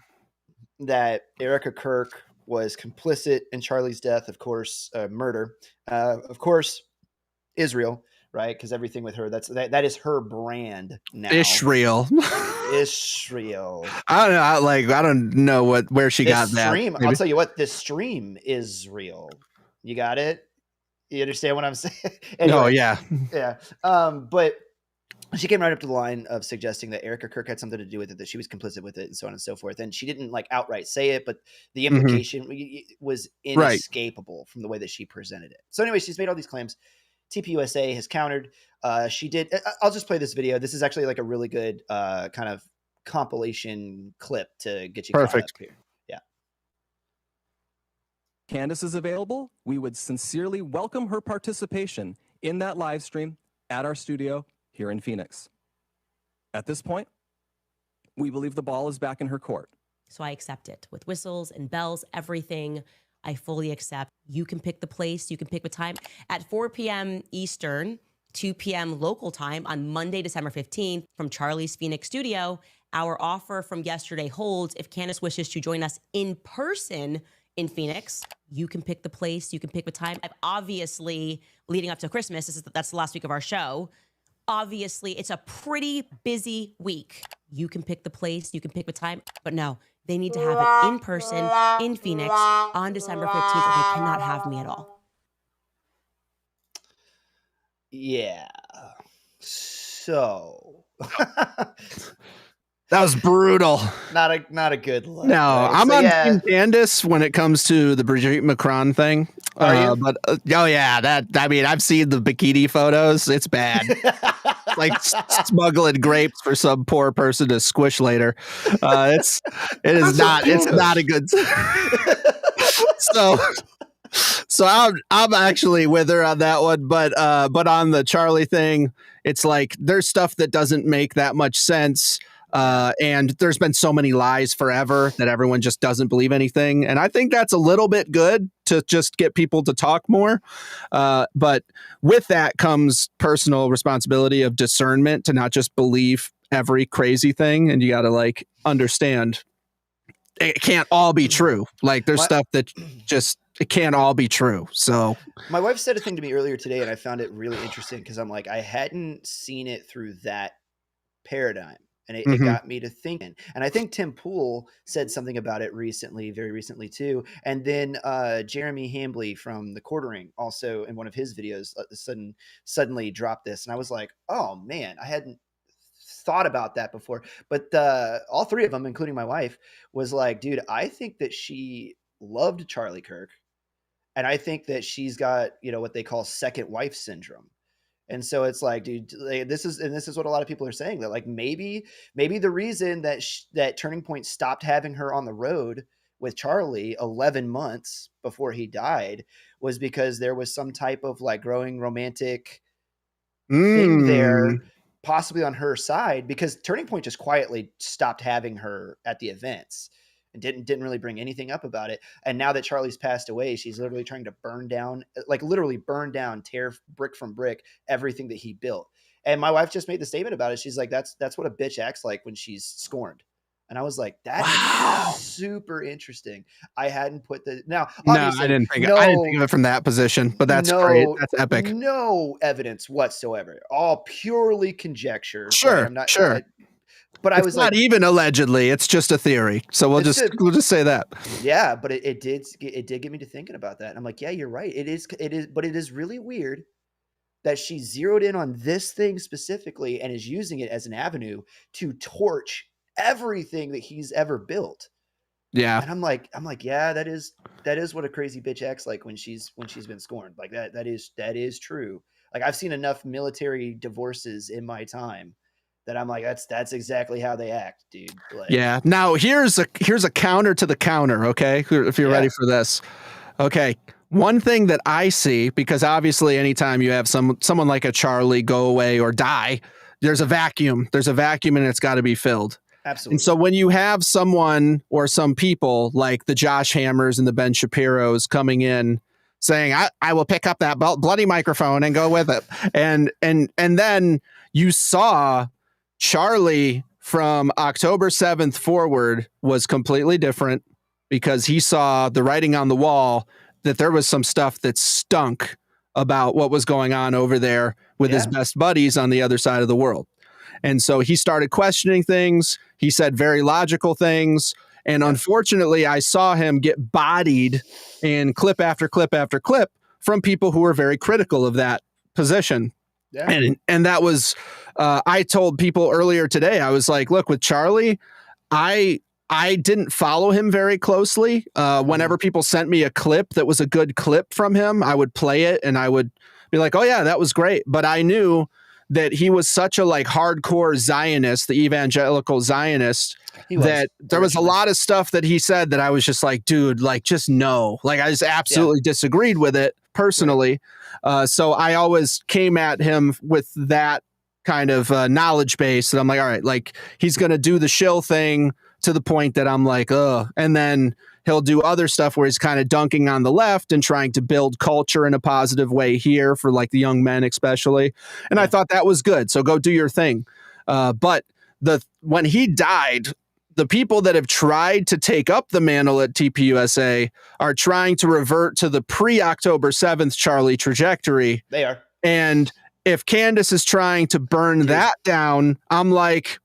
that Erica Kirk was complicit in Charlie's death, of course, murder, of course, Israel, right? Because everything with her, that is her brand now. Israel. I don't know where she got that. Maybe. I'll tell you what, this stream is real. You got it? You understand what I'm saying? Anyway, oh yeah. Yeah. But she came right up to the line of suggesting that Erica Kirk had something to do with it, that she was complicit with it, and so on and so forth. And she didn't like outright say it, but the implication was inescapable from the way that she presented it. So anyway, she's made all these claims. TPUSA has countered. She did. I'll just play this video. This is actually like a really good kind of compilation clip to get you caught up here. Yeah. Candace is available, we would sincerely welcome her participation in that live stream at our studio here in Phoenix. At this point, we believe the ball is back in her court. So I accept it with whistles and bells, everything. I fully accept. You can pick the place, you can pick the time. At 4 p.m. Eastern, 2 p.m. local time on Monday, December 15th from Charlie's Phoenix studio, our offer from yesterday holds. If Candace wishes to join us in person in Phoenix, you can pick the place, you can pick the time. I've obviously, leading up to Christmas, that's the last week of our show. Obviously, it's a pretty busy week. You can pick the place, you can pick the time, but no, they need to have it in person in Phoenix on December 15th, or they cannot have me at all. Yeah. So That was brutal. not a good look. No, right? I'm So, on yeah. Team Candace when it comes to the Brigitte Macron thing. Are you? But oh yeah, I've seen the bikini photos. It's bad. Like smuggling grapes for some poor person to squish later. It's not a good. So I'm actually with her on that one, but on the Charlie thing, it's like there's stuff that doesn't make that much sense. And there's been so many lies forever that everyone just doesn't believe anything. And I think that's a little bit good to just get people to talk more. But with that comes personal responsibility of discernment to not just believe every crazy thing. And you got to like understand it can't all be true. Like there's stuff that just, it can't all be true. So my wife said a thing to me earlier today, and I found it really interesting because I'm like, I hadn't seen it through that paradigm. And it got me to thinking. And I think Tim Pool said something about it recently, very recently too. And then Jeremy Hambley from The Quartering also in one of his videos suddenly dropped this. And I was like, oh man, I hadn't thought about that before. But all three of them, including my wife, was like, dude, I think that she loved Charlie Kirk. And I think that she's got, what they call second wife syndrome. And so it's like, dude, this is what a lot of people are saying, that like maybe the reason that that Turning Point stopped having her on the road with Charlie 11 months before he died was because there was some type of like growing romantic thing there, possibly on her side, because Turning Point just quietly stopped having her at the events and didn't really bring anything up about it. And now that Charlie's passed away, she's literally trying to literally burn down, tear brick from brick, everything that he built. And my wife just made the statement about it. She's like, that's what a bitch acts like when she's scorned. And I was like, that's super interesting. I hadn't put I didn't think of it from that position, but that's great. That's epic. No evidence whatsoever. All purely conjecture. Sure. I'm not, sure. But I was not like, even allegedly, it's just a theory. So we'll just say that. Yeah, but it did get me to thinking about that. And I'm like, yeah, you're right. It is, but it is really weird that she zeroed in on this thing specifically and is using it as an avenue to torch everything that he's ever built. Yeah. And I'm like, yeah, that is what a crazy bitch acts like when she's been scorned. Like that is true. Like I've seen enough military divorces in my time that I'm like, that's exactly how they act, dude. Like, yeah. Now here's a counter to the counter. Okay. If you're ready for this. Okay. One thing that I see, because obviously anytime you have someone like a Charlie go away or die, there's a vacuum. There's a vacuum and it's got to be filled. Absolutely. And so when you have someone or some people like the Josh Hammers and the Ben Shapiros coming in saying, I will pick up that bloody microphone and go with it. And then you saw Charlie from October 7th forward was completely different because he saw the writing on the wall that there was some stuff that stunk about what was going on over there with his best buddies on the other side of the world. And so he started questioning things. He said very logical things. And unfortunately, I saw him get bodied in clip after clip after clip from people who were very critical of that position. Yeah. And that was, I told people earlier today, I was like, look, with Charlie, I didn't follow him very closely. Whenever people sent me a clip that was a good clip from him, I would play it and I would be like, oh yeah, that was great. But I knew that he was such a like hardcore Zionist, the evangelical Zionist, that there was a lot of stuff that he said that I was just like, dude, like just no, like I just absolutely disagreed with it personally. So I always came at him with that kind of knowledge base, and I'm like, all right, like he's going to do the shill thing to the point that I'm like, and then he'll do other stuff where he's kind of dunking on the left and trying to build culture in a positive way here for like the young men, especially. And I thought that was good. So go do your thing. But when he died, the people that have tried to take up the mantle at TPUSA are trying to revert to the pre-October 7th Charlie trajectory. They are. And if Candace is trying to burn that down, I'm like,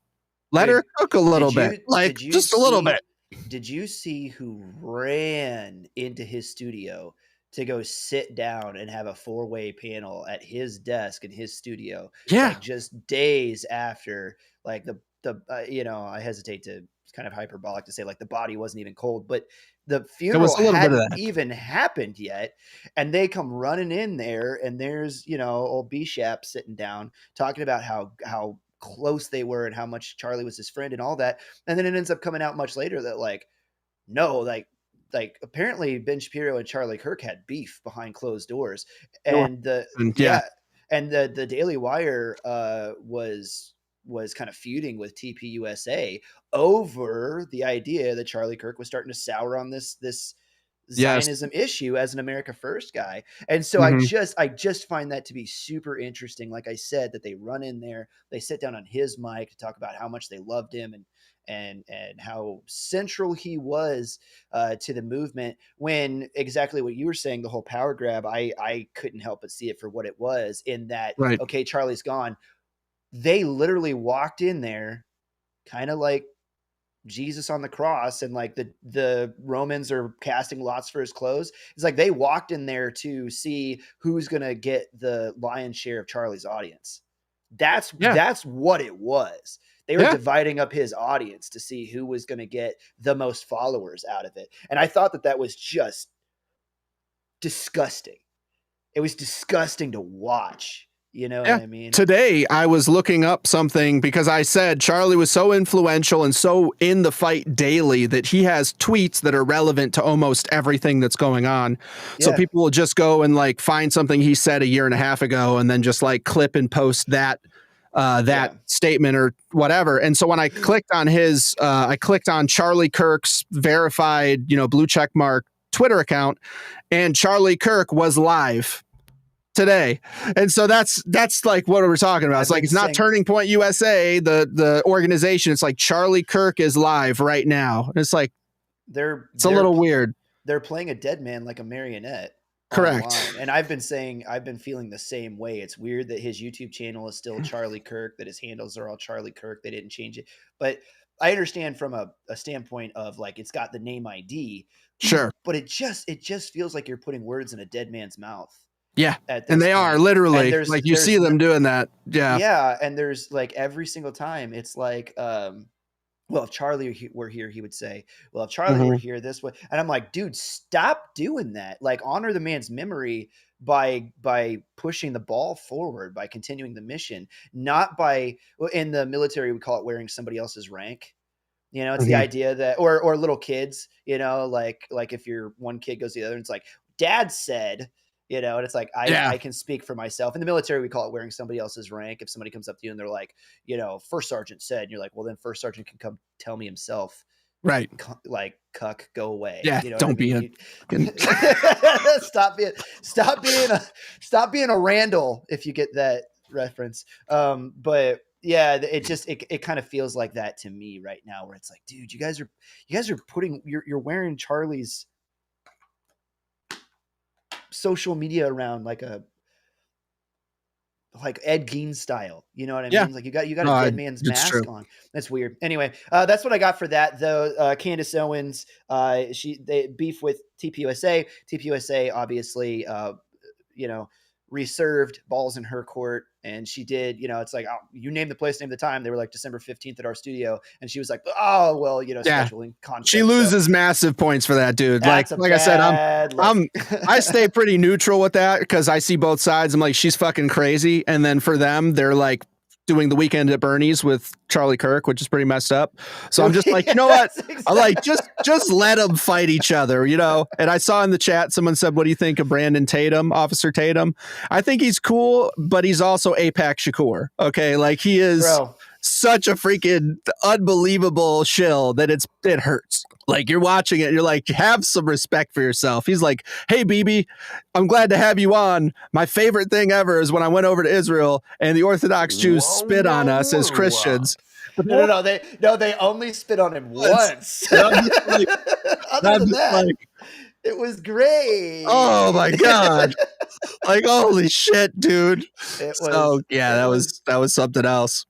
let her cook a little bit. Like, just a little bit. Did you see who ran into his studio to go sit down and have a 4-way panel at his desk in his studio? Yeah. Like just days after, like I hesitate to, it's kind of hyperbolic to say like the body wasn't even cold, but the funeral hadn't even happened yet. And they come running in there and there's, old B-Shap sitting down talking about how close they were and how much Charlie was his friend and all that. And then it ends up coming out much later that like apparently Ben Shapiro and Charlie Kirk had beef behind closed doors. And the Daily Wire was kind of feuding with TPUSA over the idea that Charlie Kirk was starting to sour on this Zionism issue as an America First guy. And so I just find that to be super interesting. Like I said, that they run in there, they sit down on his mic to talk about how much they loved him and how central he was to the movement, when exactly what you were saying, the whole power grab, I couldn't help but see it for what it was, in that, okay, Charlie's gone. They literally walked in there kind of like Jesus on the cross, and like the Romans are casting lots for his clothes. It's like they walked in there to see who's going to get the lion's share of Charlie's audience. That's what it was. They were dividing up his audience to see who was going to get the most followers out of it. And I thought that was just disgusting. It was disgusting to watch. You know what I mean? Today, I was looking up something because I said Charlie was so influential and so in the fight daily that he has tweets that are relevant to almost everything that's going on. Yeah. So people will just go and like find something he said a year and a half ago and then just like clip and post that statement or whatever. And so when I clicked on I clicked on Charlie Kirk's verified, blue check mark Twitter account, and Charlie Kirk was live today. And so that's like what we're talking about. It's like, it's not Turning Point USA, the organization. It's like Charlie Kirk is live right now. And it's like, it's a little weird. They're playing a dead man like a marionette. Correct. Online. And I've been feeling the same way. It's weird that his YouTube channel is still Charlie Kirk, that his handles are all Charlie Kirk. They didn't change it. But I understand from a standpoint of like, it's got the name ID. Sure. But it just feels like you're putting words in a dead man's mouth. Yeah. And they are literally like, you see them doing that. Yeah. Yeah. And there's like every single time it's like, well, if Charlie were here, he would say, well, if Charlie were here this way. And I'm like, dude, stop doing that. Like, honor the man's memory by pushing the ball forward, by continuing the mission, not by, in the military, we call it wearing somebody else's rank. It's the idea that, or little kids, like if your one kid goes to the other, and it's like, dad said, and it's like, I can speak for myself. In the military, we call it wearing somebody else's rank. If somebody comes up to you and they're like, first sergeant said, and you're like, well, then first sergeant can come tell me himself. Right. Like, cuck, go away. Yeah. Don't be stop being a Randall, if you get that reference. But yeah, it kind of feels like that to me right now, where it's like, dude, you guys are putting, you're wearing Charlie's social media around like Ed Gein style, you know what I mean? Like you got a dead man's mask on. That's weird. Anyway, that's what I got for that though. Candace Owens, they beef with TPUSA. TPUSA obviously, reserved, balls in her court. And she did, you know, it's like, oh, you name the place, name the time. They were like December 15th at our studio. And she was like, oh, well, you know, scheduling conflict. She loses massive points for that, dude. That's like I said, look. I stay pretty neutral with that because I see both sides. I'm like, she's fucking crazy. And then for them, they're like doing the Weekend at Bernie's with Charlie Kirk, which is pretty messed up. So I'm just like, you know what? Exactly. I'm like, just let them fight each other, you know? And I saw in the chat, someone said, what do you think of Brandon Tatum, Officer Tatum? I think he's cool, but he's also APAC Shakur. Okay. Like he is such a freaking unbelievable shill that it hurts. Like you're watching it, you're like, have some respect for yourself. He's like, hey, BB, I'm glad to have you on. My favorite thing ever is when I went over to Israel and the Orthodox Jews spit on us as Christians. No, they only spit on him once. Other than that, it was great. Oh my God. Like, holy shit, dude. That was something else.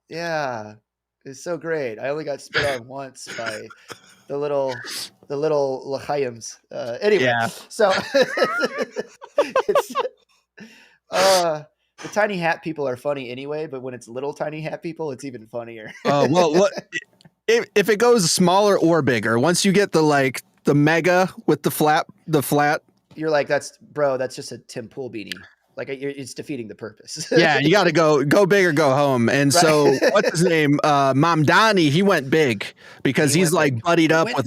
Yeah. It's so great. I only got spit on once by the little L'chaims. Anyway, so it's the tiny hat people are funny anyway, but when it's little tiny hat people, it's even funnier. Well, if it goes smaller or bigger, once you get the mega with the flat, you're like, that's just a Tim Pool beanie. Like it's defeating the purpose. Yeah, you got to go big or go home. And so what's his name? Mamdani, he went big because he's like buddied up with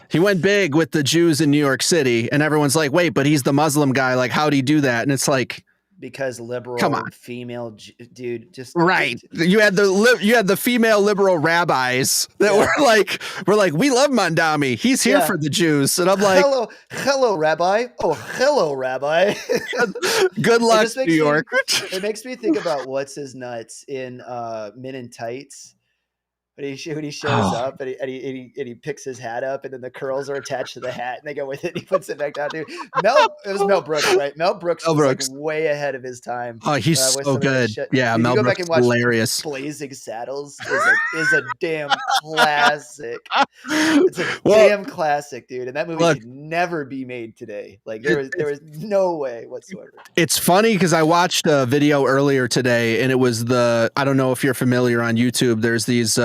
he went big with the Jews in New York City, and everyone's like, wait, but he's the Muslim guy. Like, how'd he do that? And it's like, because liberal female dude, just right. You had the female liberal rabbis that were like, we love Mamdani. He's here for the Jews. And I'm like, hello, Rabbi. Oh, hello, Rabbi. Good luck, New York. It makes me think about what's his nuts in Men in Tights. When he shows up and he picks his hat up and then the curls are attached to the hat and they go with it and he puts it back down. Dude, it was Mel Brooks, right? Mel Brooks was like way ahead of his time. Oh, he's so good. Yeah, Mel Brooks back and watch hilarious. Blazing Saddles is a damn classic. It's a damn classic, dude. And that movie could never be made today. Like there was no way whatsoever. It's funny because I watched a video earlier today and it was I don't know if you're familiar on YouTube. There's these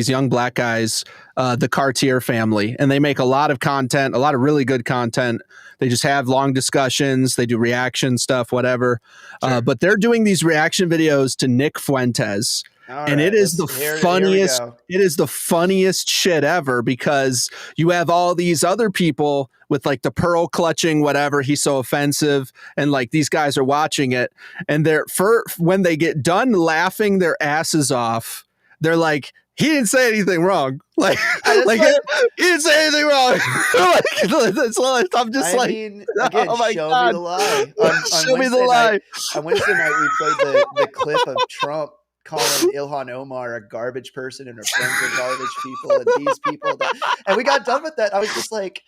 young black guys, the Cartier family, and they make a lot of content, a lot of really good content. They just have long discussions. They do reaction stuff, whatever. Sure. But they're doing these reaction videos to Nick Fuentes. And it is the funniest. It is the funniest shit ever because you have all these other people with like the pearl clutching, whatever. He's so offensive. And like these guys are watching it and when they get done laughing their asses off, they're like, he didn't say anything wrong. He didn't say anything wrong. I'm just again, show me the lie. Show me the lie. On Wednesday night, we played the clip of Trump calling Ilhan Omar a garbage person and her friends are garbage people and these people. And we got done with that. I was just like,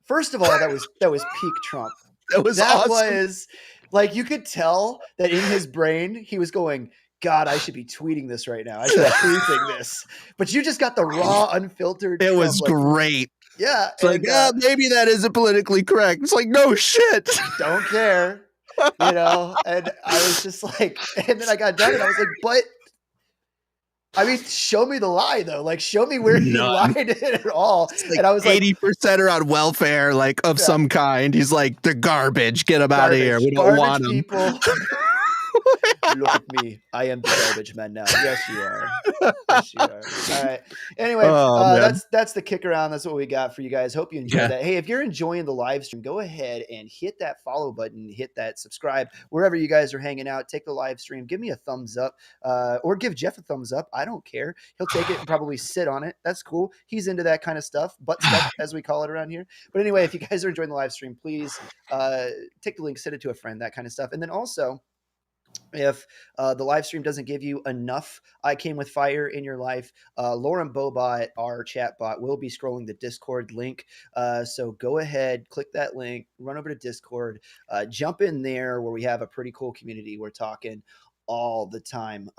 first of all, that was peak Trump. That was like, you could tell that in his brain, he was going, God, I should be tweeting this right now. I should be tweeting this. But you just got the raw, unfiltered. It was great. Yeah. It's like, maybe that isn't politically correct. It's like, no shit. Don't care. And I was just like, and then I got done and I was like, but I mean, show me the lie though. Like, show me where he lied at all. Like and I was 80% are on welfare, like of some kind. He's like, they're garbage. Get them out of here. We don't want them. People. Look at me. I am the garbage man now. Yes, you are. Yes, you are. All right. Anyway, that's the kick around. That's what we got for you guys. Hope you enjoyed that. Hey, if you're enjoying the live stream, go ahead and hit that follow button, hit that subscribe wherever you guys are hanging out. Take the live stream, give me a thumbs up, or give Jeff a thumbs up. I don't care. He'll take it and probably sit on it. That's cool. He's into that kind of stuff, butt stuff as we call it around here. But anyway, if you guys are enjoying the live stream, please take the link, send it to a friend, that kind of stuff. And then also, if the live stream doesn't give you enough I Came With Fire in your life, Lauren Bobot, our chat bot, will be scrolling the Discord link. So go ahead, click that link, run over to Discord, jump in there where we have a pretty cool community. We're talking all the time.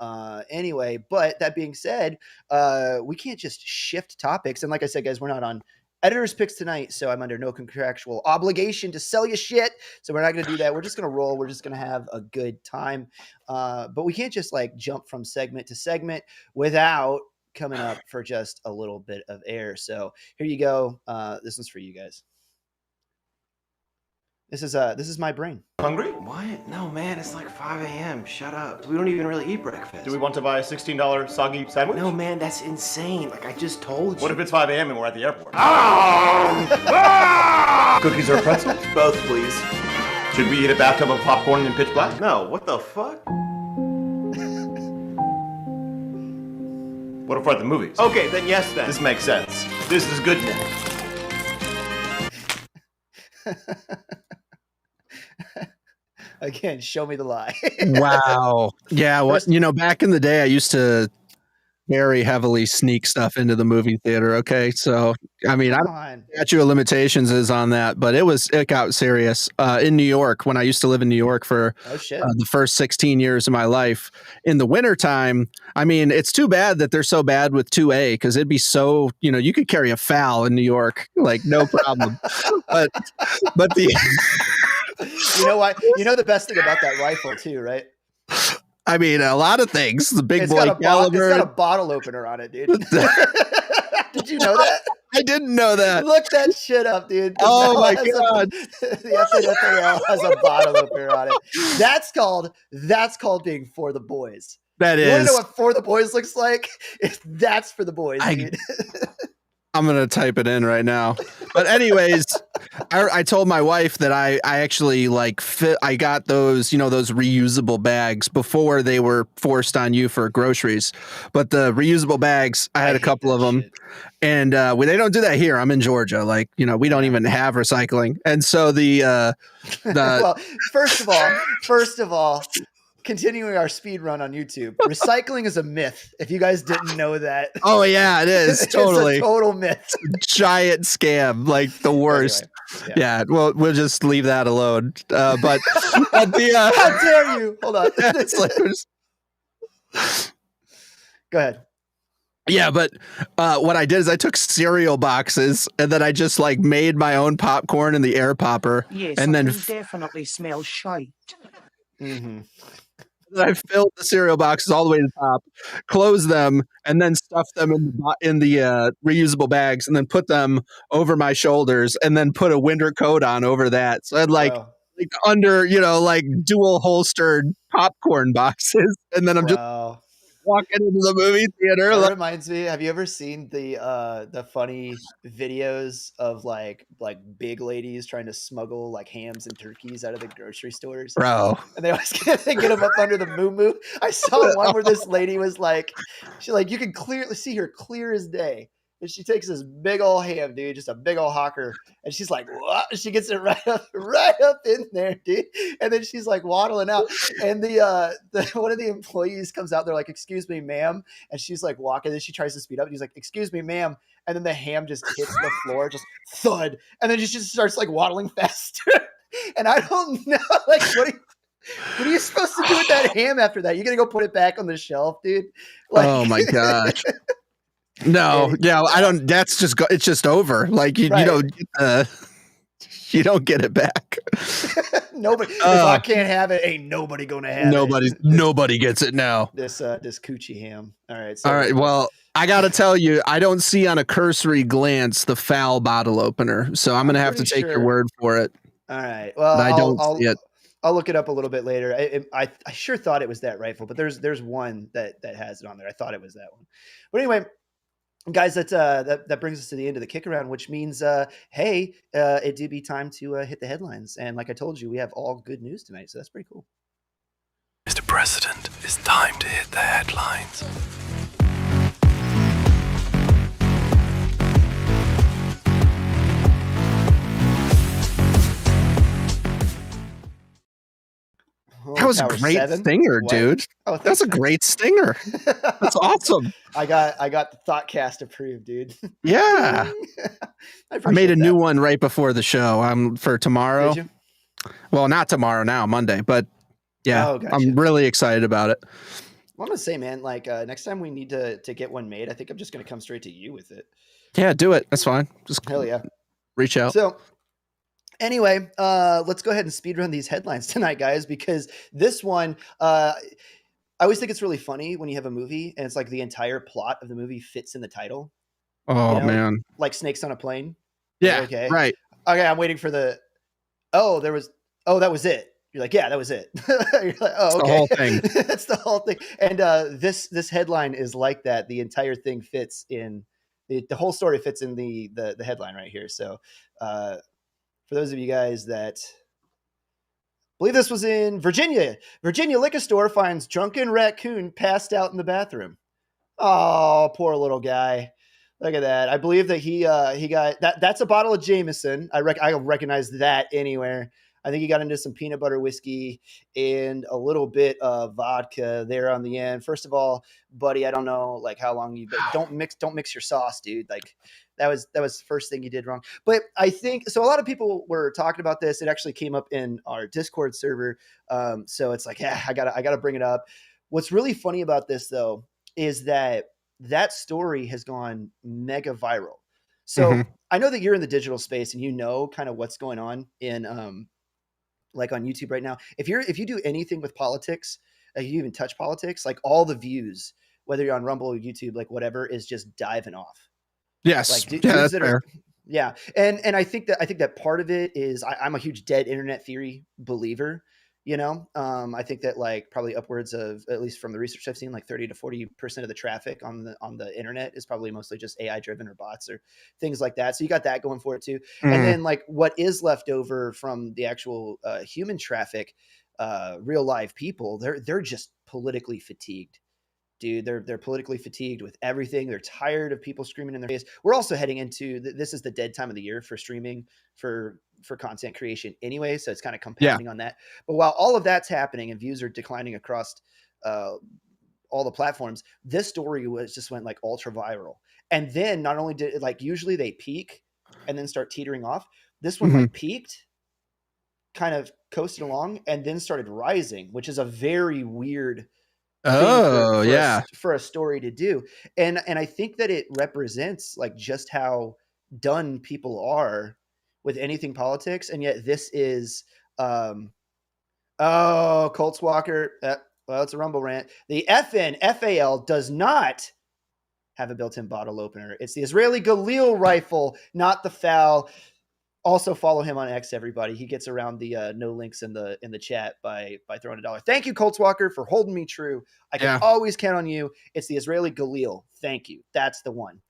Anyway, but that being said, we can't just shift topics. And like I said, guys, we're not on editor's picks tonight, so I'm under no contractual obligation to sell you shit. So we're not going to do that. We're just going to roll. We're just going to have a good time. But we can't just like jump from segment to segment without coming up for just a little bit of air. So here you go. This one's for you guys. This is my brain. Hungry? What? No, man, it's like 5 a.m. Shut up. We don't even really eat breakfast. Do we want to buy a $16 soggy sandwich? No, man, that's insane. Like I just told you. What if it's 5 a.m. and we're at the airport? Cookies or pretzels? Both, please. Should we eat a bathtub of popcorn in pitch black? No, what the fuck? What if we're at the movies? Okay, then yes then. This makes sense. This is good now. Again, show me the lie. Wow. Yeah. What, back in the day, I used to very heavily sneak stuff into the movie theater. Okay. So, I mean, I don't know what the statute of limitations is on that, but it got serious in New York when I used to live in New York for the first 16 years of my life. In the wintertime, I mean, it's too bad that they're so bad with 2A because it'd be so, you could carry a foul in New York, like no problem. but the... You know why? You know the best thing about that rifle too, right? I mean, a lot of things. The big boy caliber. It's got a bottle opener on it, dude. Did you know that? I didn't know that. Look that shit up, dude. Oh my god! The FAL has a bottle opener on it. That's called being for the boys. That is. You want to know what for the boys looks like? That's for the boys, dude. I'm going to type it in right now. But anyways, I told my wife that I actually I got those, those reusable bags before they were forced on you for groceries. But the reusable bags, I had a couple of them. Shit. And they don't do that here. I'm in Georgia. We don't even have recycling. And so well, first of all, continuing our speed run on YouTube, recycling is a myth. If you guys didn't know that. Oh yeah, it is totally it's a total myth. Giant scam, like the worst. Anyway, yeah. Well, we'll just leave that alone. But how dare you? Hold on. Go ahead. Yeah, but what I did is I took cereal boxes and then I just made my own popcorn in the air popper. Yes, and then definitely smells shite. Mm-hmm. I filled the cereal boxes all the way to the top, closed them, and then stuffed them in the reusable bags, and then put them over my shoulders, and then put a winter coat on over that. So I had under dual holstered popcorn boxes, and then I'm just walking into the movie theater. That reminds me, have you ever seen the funny videos of like big ladies trying to smuggle hams and turkeys out of the grocery stores? Bro. And they always get them up under the moo-moo. I saw one where this lady was you can clearly see her clear as day. And she takes this big old ham, dude, just a big old hawker. And she's like, what? She gets it right up in there, dude. And then she's waddling out. And the one of the employees comes out. They're like, excuse me, ma'am. And she's walking. And she tries to speed up. And he's like, excuse me, ma'am. And then the ham just hits the floor, just thud. And then she just starts waddling faster. And I don't know, what are you supposed to do with that ham after that? You got to go put it back on the shelf, dude. Oh my gosh. No, yeah, I don't. That's just it's just over. You don't get it back. Nobody. If I can't have it, ain't nobody gonna have it. Nobody gets it now. This coochie ham. All right. All right. Well, I gotta tell you, I don't see on a cursory glance the foul bottle opener, so I'm gonna have to take your word for it. All right. Well, I don't see it. I'll look it up a little bit later. I sure thought it was that rifle, but there's one that has it on there. I thought it was that one, but anyway. Guys, that brings us to the end of the kick around, which means, hey, it did be time to hit the headlines. And like I told you, we have all good news tonight, so that's pretty cool. Mr. President, it's time to hit the headlines. That was a great stinger, dude. Oh, that's a great stinger. That's awesome. I got the Thoughtcast approved, dude. Yeah. I made a new one right before the show. For tomorrow. Did you? Well, not tomorrow now, Monday, but yeah, gotcha. I'm really excited about it. Well, I'm gonna say, man, next time we need to get one made, I think I'm just gonna come straight to you with it. Yeah, do it. That's fine. Just hell yeah. Reach out. So anyway, let's go ahead and speed run these headlines tonight, guys, because this one, I always think it's really funny when you have a movie and it's like the entire plot of the movie fits in the title. Oh, man. Like Snakes on a Plane. Yeah. Okay. Right. Okay. I'm waiting for that was it. You're like, yeah, that was it. You're like, oh, okay. The whole thing. That's the whole thing. And this headline is like that. The entire thing fits in the whole story fits in the headline right here. So for those of you guys that believe this was in Virginia liquor store finds drunken raccoon passed out in the bathroom. Oh, poor little guy. Look at that. I believe that he got that. That's a bottle of Jameson. I recognize that anywhere. I think he got into some peanut butter whiskey and a little bit of vodka there on the end. First of all, buddy, I don't know like how long you, but don't mix your sauce, dude. Like that was the first thing you did wrong. But I think so. A lot of people were talking about this. It actually came up in our Discord server. So it's like, yeah, I gotta bring it up. What's really funny about this though is that story has gone mega viral. So I know that you're in the digital space and you know kind of what's going on in like on YouTube right now. If you do anything with politics, like you even touch politics, like all the views, whether you're on Rumble or YouTube, like whatever, is just diving off. Yes. Like yeah, that's fair. Yeah. And I think that part of it is I'm a huge dead internet theory believer. I think that like probably upwards of, at least from the research I've seen, like 30 to 40% of the traffic on the internet is probably mostly just AI driven or bots or things like that. So you got that going for it too. And then like what is left over from the actual human traffic, real live people, they're just politically fatigued. Dude, they're politically fatigued with everything. They're tired of people screaming in their face. We're also heading into this is the dead time of the year for streaming, for content creation anyway. So it's kind of compounding on that. But while all of that's happening and views are declining across all the platforms, this story went like ultra viral. And then not only did it, like usually they peak and then start teetering off. This one like peaked, kind of coasted along, and then started rising, which is a very weird for a story to do. And I think that it represents like just how done people are with anything politics. And yet this is Colts Walker. Well, it's a Rumble rant. The FAL does not have a built-in bottle opener. It's the Israeli Galil rifle, not the FAL. Also follow him on X, everybody. He gets around the no links in the chat by throwing $1. Thank you, Colts Walker, for holding me true. I can always count on you. It's the Israeli Galil. Thank you. That's the one.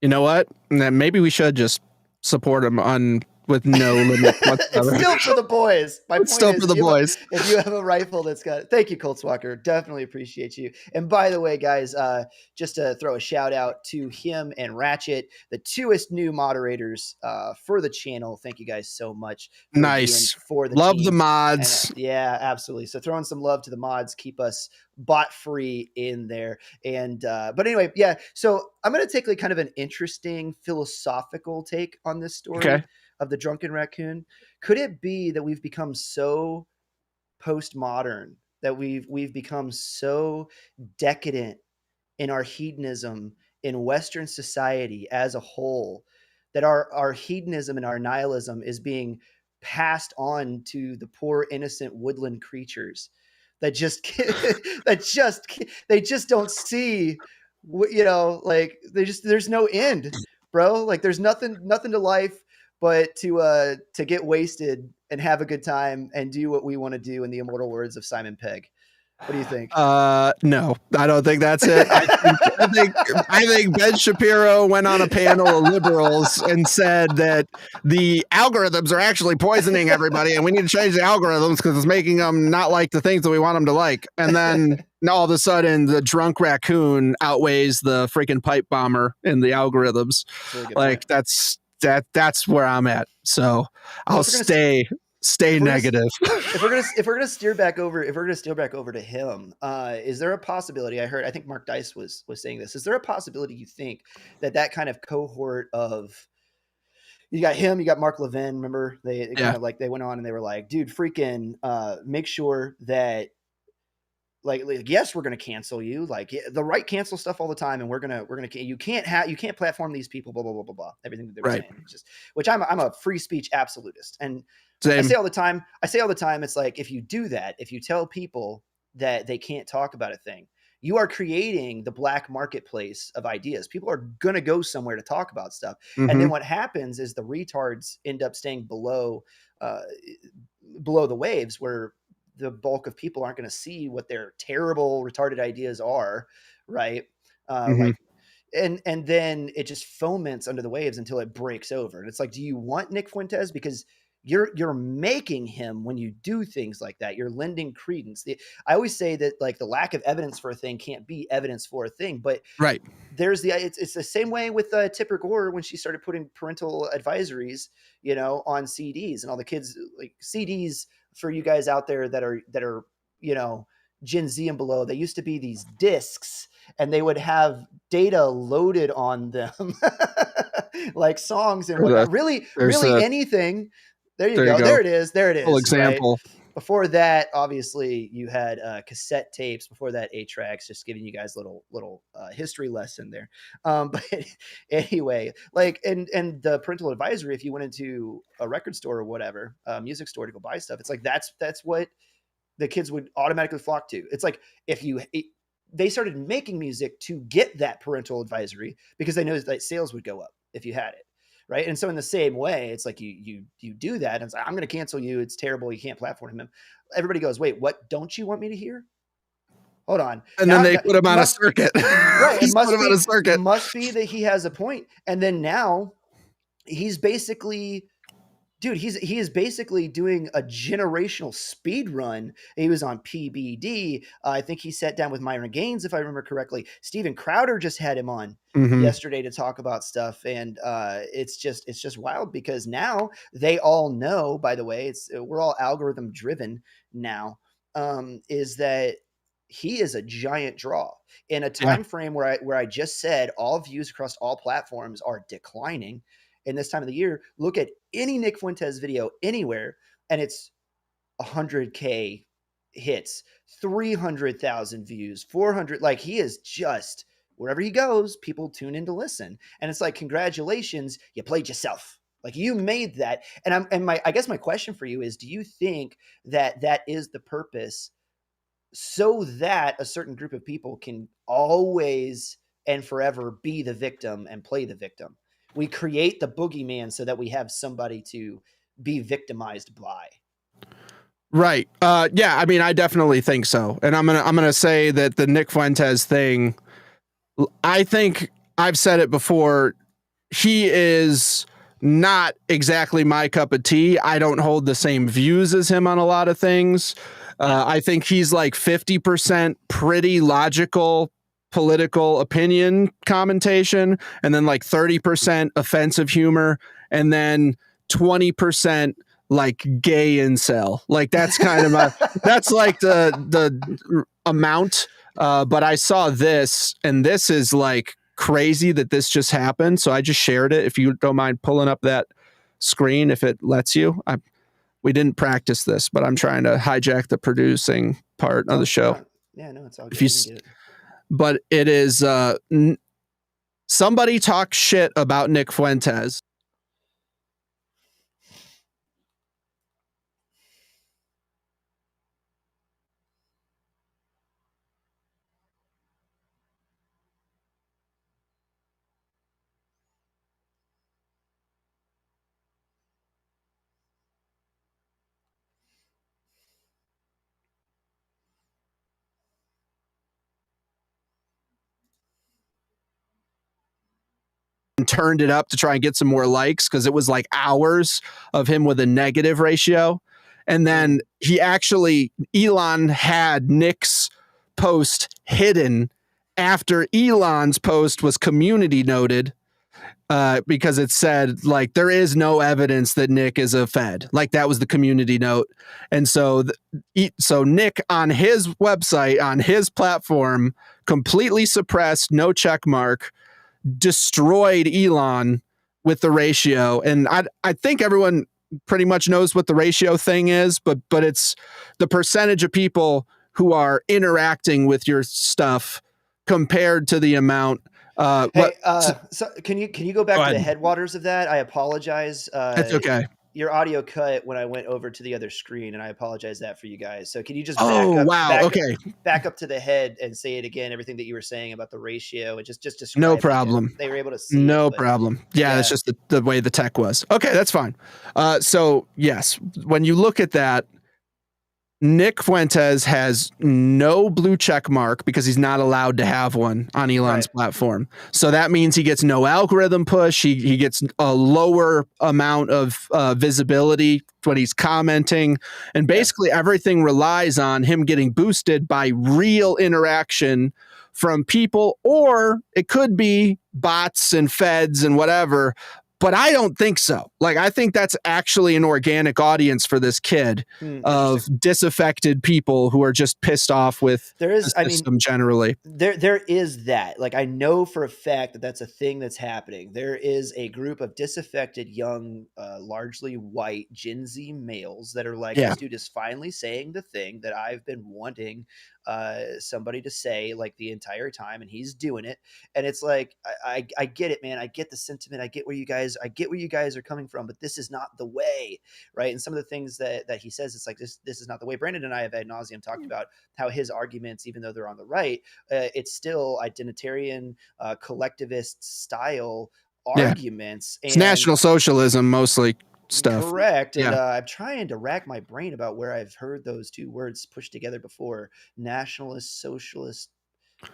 You know what? Maybe we should just support him with no limit whatsoever. It's still for the boys. My point still is, for the boys. If you have a rifle that's got, thank you, Colts Walker. Definitely appreciate you. And by the way, guys, just to throw a shout out to him and Ratchet, the twoest new moderators for the channel. Thank you guys so much. Nice. For the love team. the mods. And, yeah, absolutely. So throwing some love to the mods, keep us bot free in there. And but anyway, yeah. So I'm gonna take like kind of an interesting philosophical take on this story of the drunken raccoon. Could it be that we've become so postmodern, that we've become so decadent in our hedonism in Western society as a whole, that our hedonism and our nihilism is being passed on to the poor innocent woodland creatures that they just don't see, like there's no end, bro. Like there's nothing to life but to get wasted and have a good time and do what we want to do, in the immortal words of Simon Pegg. What do you think? No, I don't think that's it. I think Ben Shapiro went on a panel of liberals and said that the algorithms are actually poisoning everybody, and we need to change the algorithms because it's making them not like the things that we want them to like. And then all of a sudden, the drunk raccoon outweighs the freaking pipe bomber in the algorithms. Like that's where I'm at. So I'll stay negative. If we're gonna steer back over to him, is there a possibility? I think Mark Dice was saying this. Is there a possibility you think that kind of cohort of, you got him, you got Mark Levin, remember they kind of like, they went on and they were like, dude, freaking make sure that like yes, we're going to cancel you. Like the right cancel stuff all the time. And we're going to, you can't platform these people, blah, blah, blah, blah, blah. Everything that they were saying. It's just, which I'm a free speech absolutist. And I say all the time, it's like, if you do that, if you tell people that they can't talk about a thing, you are creating the black marketplace of ideas. People are going to go somewhere to talk about stuff. And then what happens is the retards end up staying below the waves, where the bulk of people aren't going to see what their terrible retarded ideas are. Right. Like, and then it just foments under the waves until it breaks over. And it's like, do you want Nick Fuentes? Because you're making him, when you do things like that, you're lending credence. I always say that like the lack of evidence for a thing can't be evidence for a thing, but there's it's the same way with Tipper Gore when she started putting parental advisories, on CDs, and all the kids, like CDs for you guys out there that are, Gen Z and below, they used to be these discs and they would have data loaded on them, like songs and whatnot. Really anything. There you go. There it is. Full example. Right? Before that, obviously, you had cassette tapes. Before that, 8-tracks. Just giving you guys a little history lesson there. But anyway, like, and the parental advisory, if you went into a record store or whatever, music store to go buy stuff, it's like that's what the kids would automatically flock to. It's like they started making music to get that parental advisory because they know that sales would go up if you had it. Right. And so in the same way, it's like you do that. And it's like, I'm going to cancel you. It's terrible. You can't platform him. Everybody goes, wait, what don't you want me to hear? Hold on. And then they put him on a circuit. Right. It must be that he has a point. And then now he's basically, dude, he is basically doing a generational speed run. He was on PBD. I think he sat down with Myron Gaines, if I remember correctly. Steven Crowder just had him on yesterday to talk about stuff. And it's just wild because now they all know, by the way, we're all algorithm driven now, is that he is a giant draw in a time frame where I just said all views across all platforms are declining. In this time of the year, look at any Nick Fuentes video anywhere, and it's 100K hits, 300,000 views, 400. Like, he is just, wherever he goes, people tune in to listen. And it's like, congratulations, you played yourself. Like, you made that. And I guess my question for you is, do you think that is the purpose so that a certain group of people can always and forever be the victim and play the victim? We create the boogeyman so that we have somebody to be victimized by. Right. Yeah. I mean, I definitely think so. And I'm gonna say that the Nick Fuentes thing, I think I've said it before. He is not exactly my cup of tea. I don't hold the same views as him on a lot of things. I think he's like 50% pretty logical political opinion commentation, and then like 30% offensive humor, and then 20% like gay incel. Like, that's kind of that's like the amount. But I saw this, and this is like crazy that this just happened. So I just shared it. If you don't mind pulling up that screen, if it lets you. We didn't practice this, but I'm trying to hijack the producing part of the show. Yeah, no, it's all good. But it is somebody talk shit about Nick Fuentes. Turned it up to try and get some more likes because it was like hours of him with a negative ratio. And then Elon had Nick's post hidden after Elon's post was community noted because it said like there is no evidence that Nick is a Fed. Like, that was the community note. And so Nick on his website, on his platform, completely suppressed, no check mark, destroyed Elon with the ratio. And I think everyone pretty much knows what the ratio thing is, but it's the percentage of people who are interacting with your stuff compared to the amount. Hey, so can you go back Go to the ahead. headwaters of that? I apologize. That's okay. Your audio cut when I went over to the other screen, and I apologize that for you guys. So can you just back up to the head and say it again? Everything that you were saying about the ratio and just describe. No problem. They were able to see. No problem. Yeah, that's just the way the tech was. Okay, that's fine. So yes, when you look at that, Nick Fuentes has no blue check mark because he's not allowed to have one on Elon's platform. So that means he gets no algorithm push. He gets a lower amount of visibility when he's commenting. And basically everything relies on him getting boosted by real interaction from people, or it could be bots and feds and whatever. But I don't think so. Like, I think that's actually an organic audience for this kid of disaffected people who are just pissed off with the system generally. There is that. Like, I know for a fact that that's a thing that's happening. There is a group of disaffected young, largely white Gen Z males that are like, this dude is finally saying the thing that I've been wanting somebody to say like the entire time, and he's doing it. And it's like, I get it, man. I get the sentiment. I get where you guys are coming from, but this is not the way, right? And some of the things that he says, it's like, this is not the way. Brandon and I have ad nauseum talked about how his arguments, even though they're on the right, it's still identitarian, collectivist style arguments. It's National Socialism mostly. Stuff. Correct. And I'm trying to rack my brain about where I've heard those two words pushed together before. Nationalist, socialist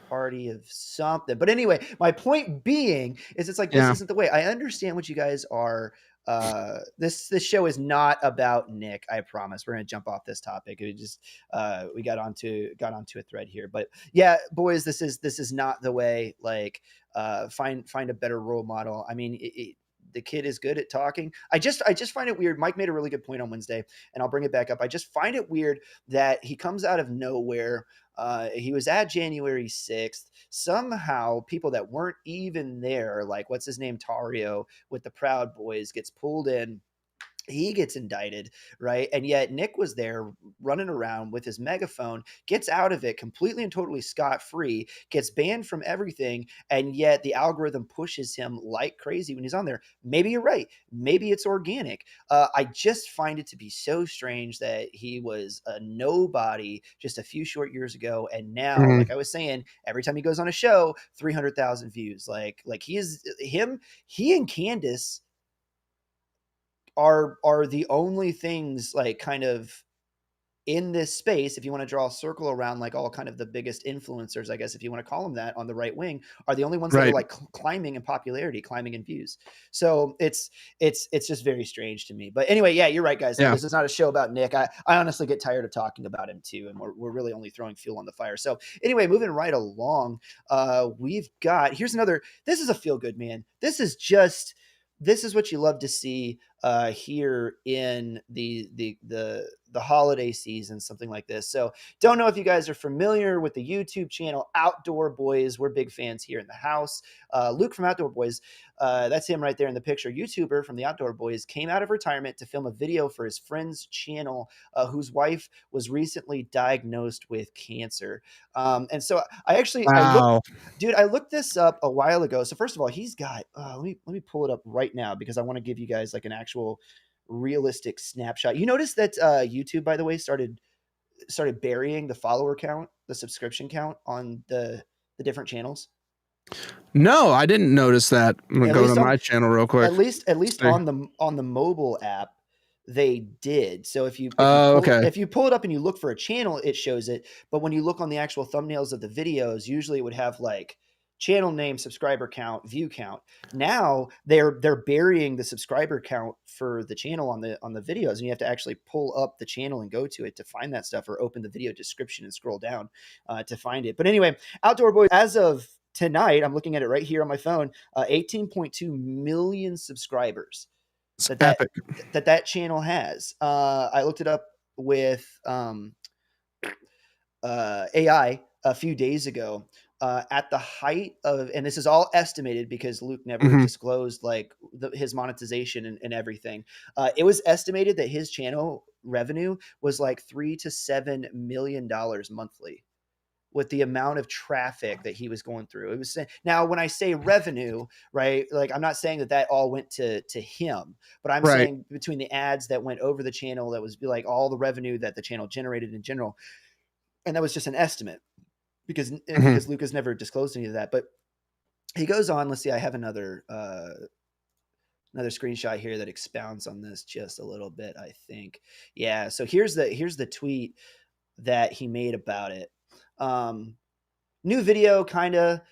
party of something. But anyway, my point being is it's like, this isn't the way. I understand what you guys are. This show is not about Nick. I promise. We're going to jump off this topic. It just, we got onto a thread here, but yeah, boys, this is not the way. Like, find a better role model. I mean, the kid is good at talking. I just find it weird. Mike made a really good point on Wednesday, and I'll bring it back up. I just find it weird that he comes out of nowhere. He was at January 6th. Somehow people that weren't even there, like what's his name, Tario with the Proud Boys, gets pulled in. He gets indicted, right? And yet Nick was there running around with his megaphone, gets out of it completely and totally scot-free, gets banned from everything, and yet the algorithm pushes him like crazy when he's on there. Maybe you're right. Maybe it's organic. I just find it to be so strange that he was a nobody just a few short years ago, and now, like I was saying, every time he goes on a show, 300,000 views. Like he and Candace are the only things like kind of in this space, if you want to draw a circle around like all kind of the biggest influencers, I guess, if you want to call them that, on the right wing, are the only ones that are like climbing in popularity, climbing in views. So it's just very strange to me. But anyway, yeah, you're right, guys. This is not a show about Nick. I honestly get tired of talking about him too, and we're really only throwing fuel on the fire. So anyway, moving right along, we've got, here's another, this is a feel good, man. This is what you love to see here in the holiday season, something like this. So don't know if you guys are familiar with the YouTube channel Outdoor Boys. We're big fans here in the house. Luke from Outdoor Boys, that's him right there in the picture. YouTuber from the Outdoor Boys came out of retirement to film a video for his friend's channel, whose wife was recently diagnosed with cancer. And so I looked this up a while ago. So first of all, he's got, let me pull it up right now because I want to give you guys like an actual realistic snapshot. You notice that YouTube, by the way, started burying the follower count, the subscription count on the different channels. No, I didn't notice that. I'm gonna go to my channel real quick. At least on the mobile app, they did. So if you pull it up and you look for a channel, it shows it. But when you look on the actual thumbnails of the videos, usually it would have like channel name, subscriber count, view count. Now they're burying the subscriber count for the channel on the videos, and you have to actually pull up the channel and go to it to find that stuff, or open the video description and scroll down to find it. But anyway, Outdoor Boys, as of tonight, I'm looking at it right here on my phone, 18.2 million subscribers that channel has. I looked it up with AI a few days ago. At the height of, and this is all estimated because Luke never disclosed like his monetization and everything. It was estimated that his channel revenue was like $3 to $7 million monthly with the amount of traffic that he was going through. It was now when I say revenue, right? Like I'm not saying that all went to him, but I'm saying between the ads that went over the channel, that was like all the revenue that the channel generated in general. And that was just an estimate because Lucas never disclosed any of that. But he goes on. Let's see. I have another screenshot here that expounds on this just a little bit, I think. Yeah. So here's the tweet that he made about it. New video, kinda.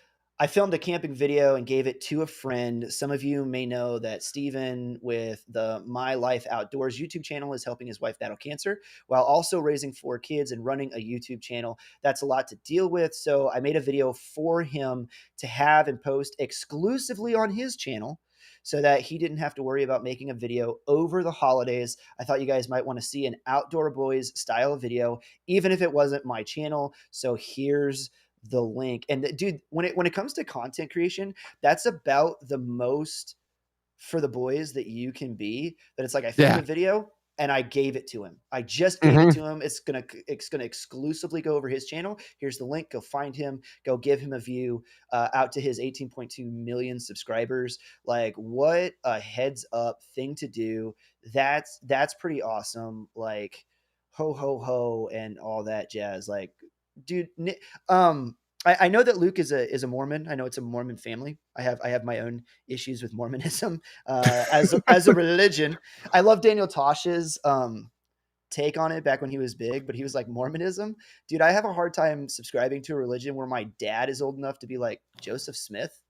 I filmed a camping video and gave it to a friend. Some of you may know that Steven with the My Life Outdoors YouTube channel is helping his wife battle cancer while also raising 4 kids and running a YouTube channel. That's a lot to deal with. So I made a video for him to have and post exclusively on his channel so that he didn't have to worry about making a video over the holidays. I thought you guys might want to see an Outdoor Boys style video, even if it wasn't my channel. So here's the link. And dude, when it comes to content creation, that's about the most for the boys that you can be. That it's like I filmed a video and I gave it to him. I just gave it to him. It's gonna exclusively go over his channel. Here's the link. Go find him. Go give him a view out to his 18.2 million subscribers. Like, what a heads up thing to do. That's pretty awesome. Like, ho ho ho and all that jazz. Like, dude, I know that Luke is a Mormon. I know it's a Mormon family. I have my own issues with Mormonism as a religion. I love Daniel Tosh's take on it back when he was big, but he was like, Mormonism, dude, I have a hard time subscribing to a religion where my dad is old enough to be like Joseph Smith.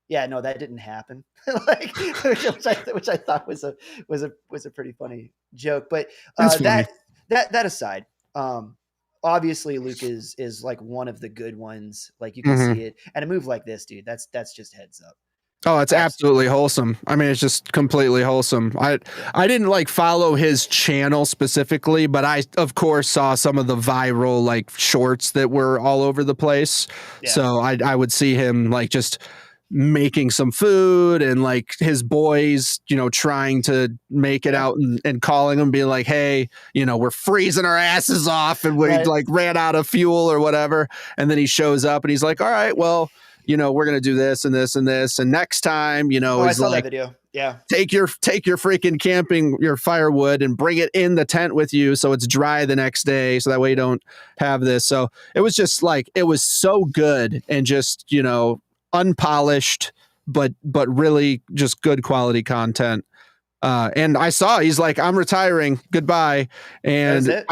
Yeah, no, that didn't happen. Like, which I thought was a pretty funny joke. But that aside, obviously Luke is like one of the good ones. Like, you can see it, and a move like this, dude, that's just heads up. Oh, it's absolutely wholesome. I mean, it's just completely wholesome. I didn't like follow his channel specifically, but I of course saw some of the viral like shorts that were all over the place. Yeah. So I would see him like just making some food and like his boys, you know, trying to make it out and calling them, being like, hey, you know, we're freezing our asses off and we like ran out of fuel or whatever. And then he shows up and he's like, all right, well, you know, we're going to do this and this and this. And next time, you know, I saw like, that video. Yeah. Take your freaking your firewood and bring it in the tent with you so it's dry the next day. So that way you don't have this. So it was just like, it was so good and just, you know, unpolished, but really just good quality content. And I saw, he's like, I'm retiring. Goodbye. And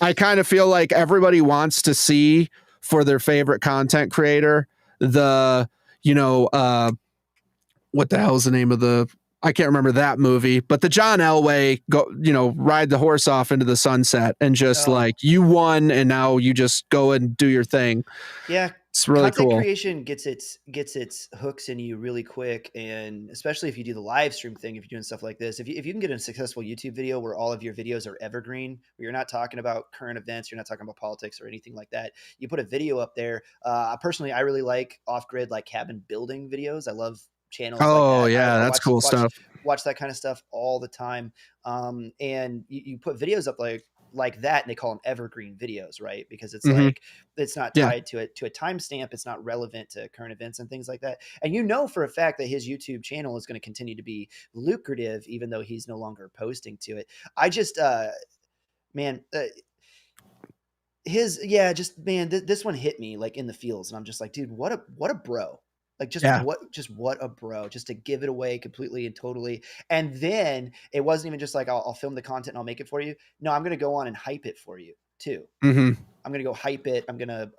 I kind of feel like everybody wants to see for their favorite content creator the, you know, what the hell is the name of I can't remember that movie, but the John Elway ride the horse off into the sunset and just like, you won and now you just go and do your thing. Yeah. It's really content cool. Creation gets its hooks in you really quick, and especially if you do the live stream thing, if you're doing stuff like this, if you can get a successful YouTube video where all of your videos are evergreen, where you're not talking about current events, you're not talking about politics or anything like that, you put a video up there. Personally, I really like off-grid, like cabin building videos. I love channels like that. Yeah, that's cool stuff. Watch that kind of stuff all the time. And you put videos up like that, and they call them evergreen videos, right? Because it's like, it's not tied to a timestamp. It's not relevant to current events and things like that. And you know for a fact that his YouTube channel is going to continue to be lucrative, even though he's no longer posting to it. I just, this one hit me like in the feels, and I'm just like, dude, what a bro. Like what a bro, just to give it away completely and totally. And then it wasn't even just like, I'll film the content and I'll make it for you. No, I'm going to go on and hype it for you too. I'm going to go hype it. I'm going to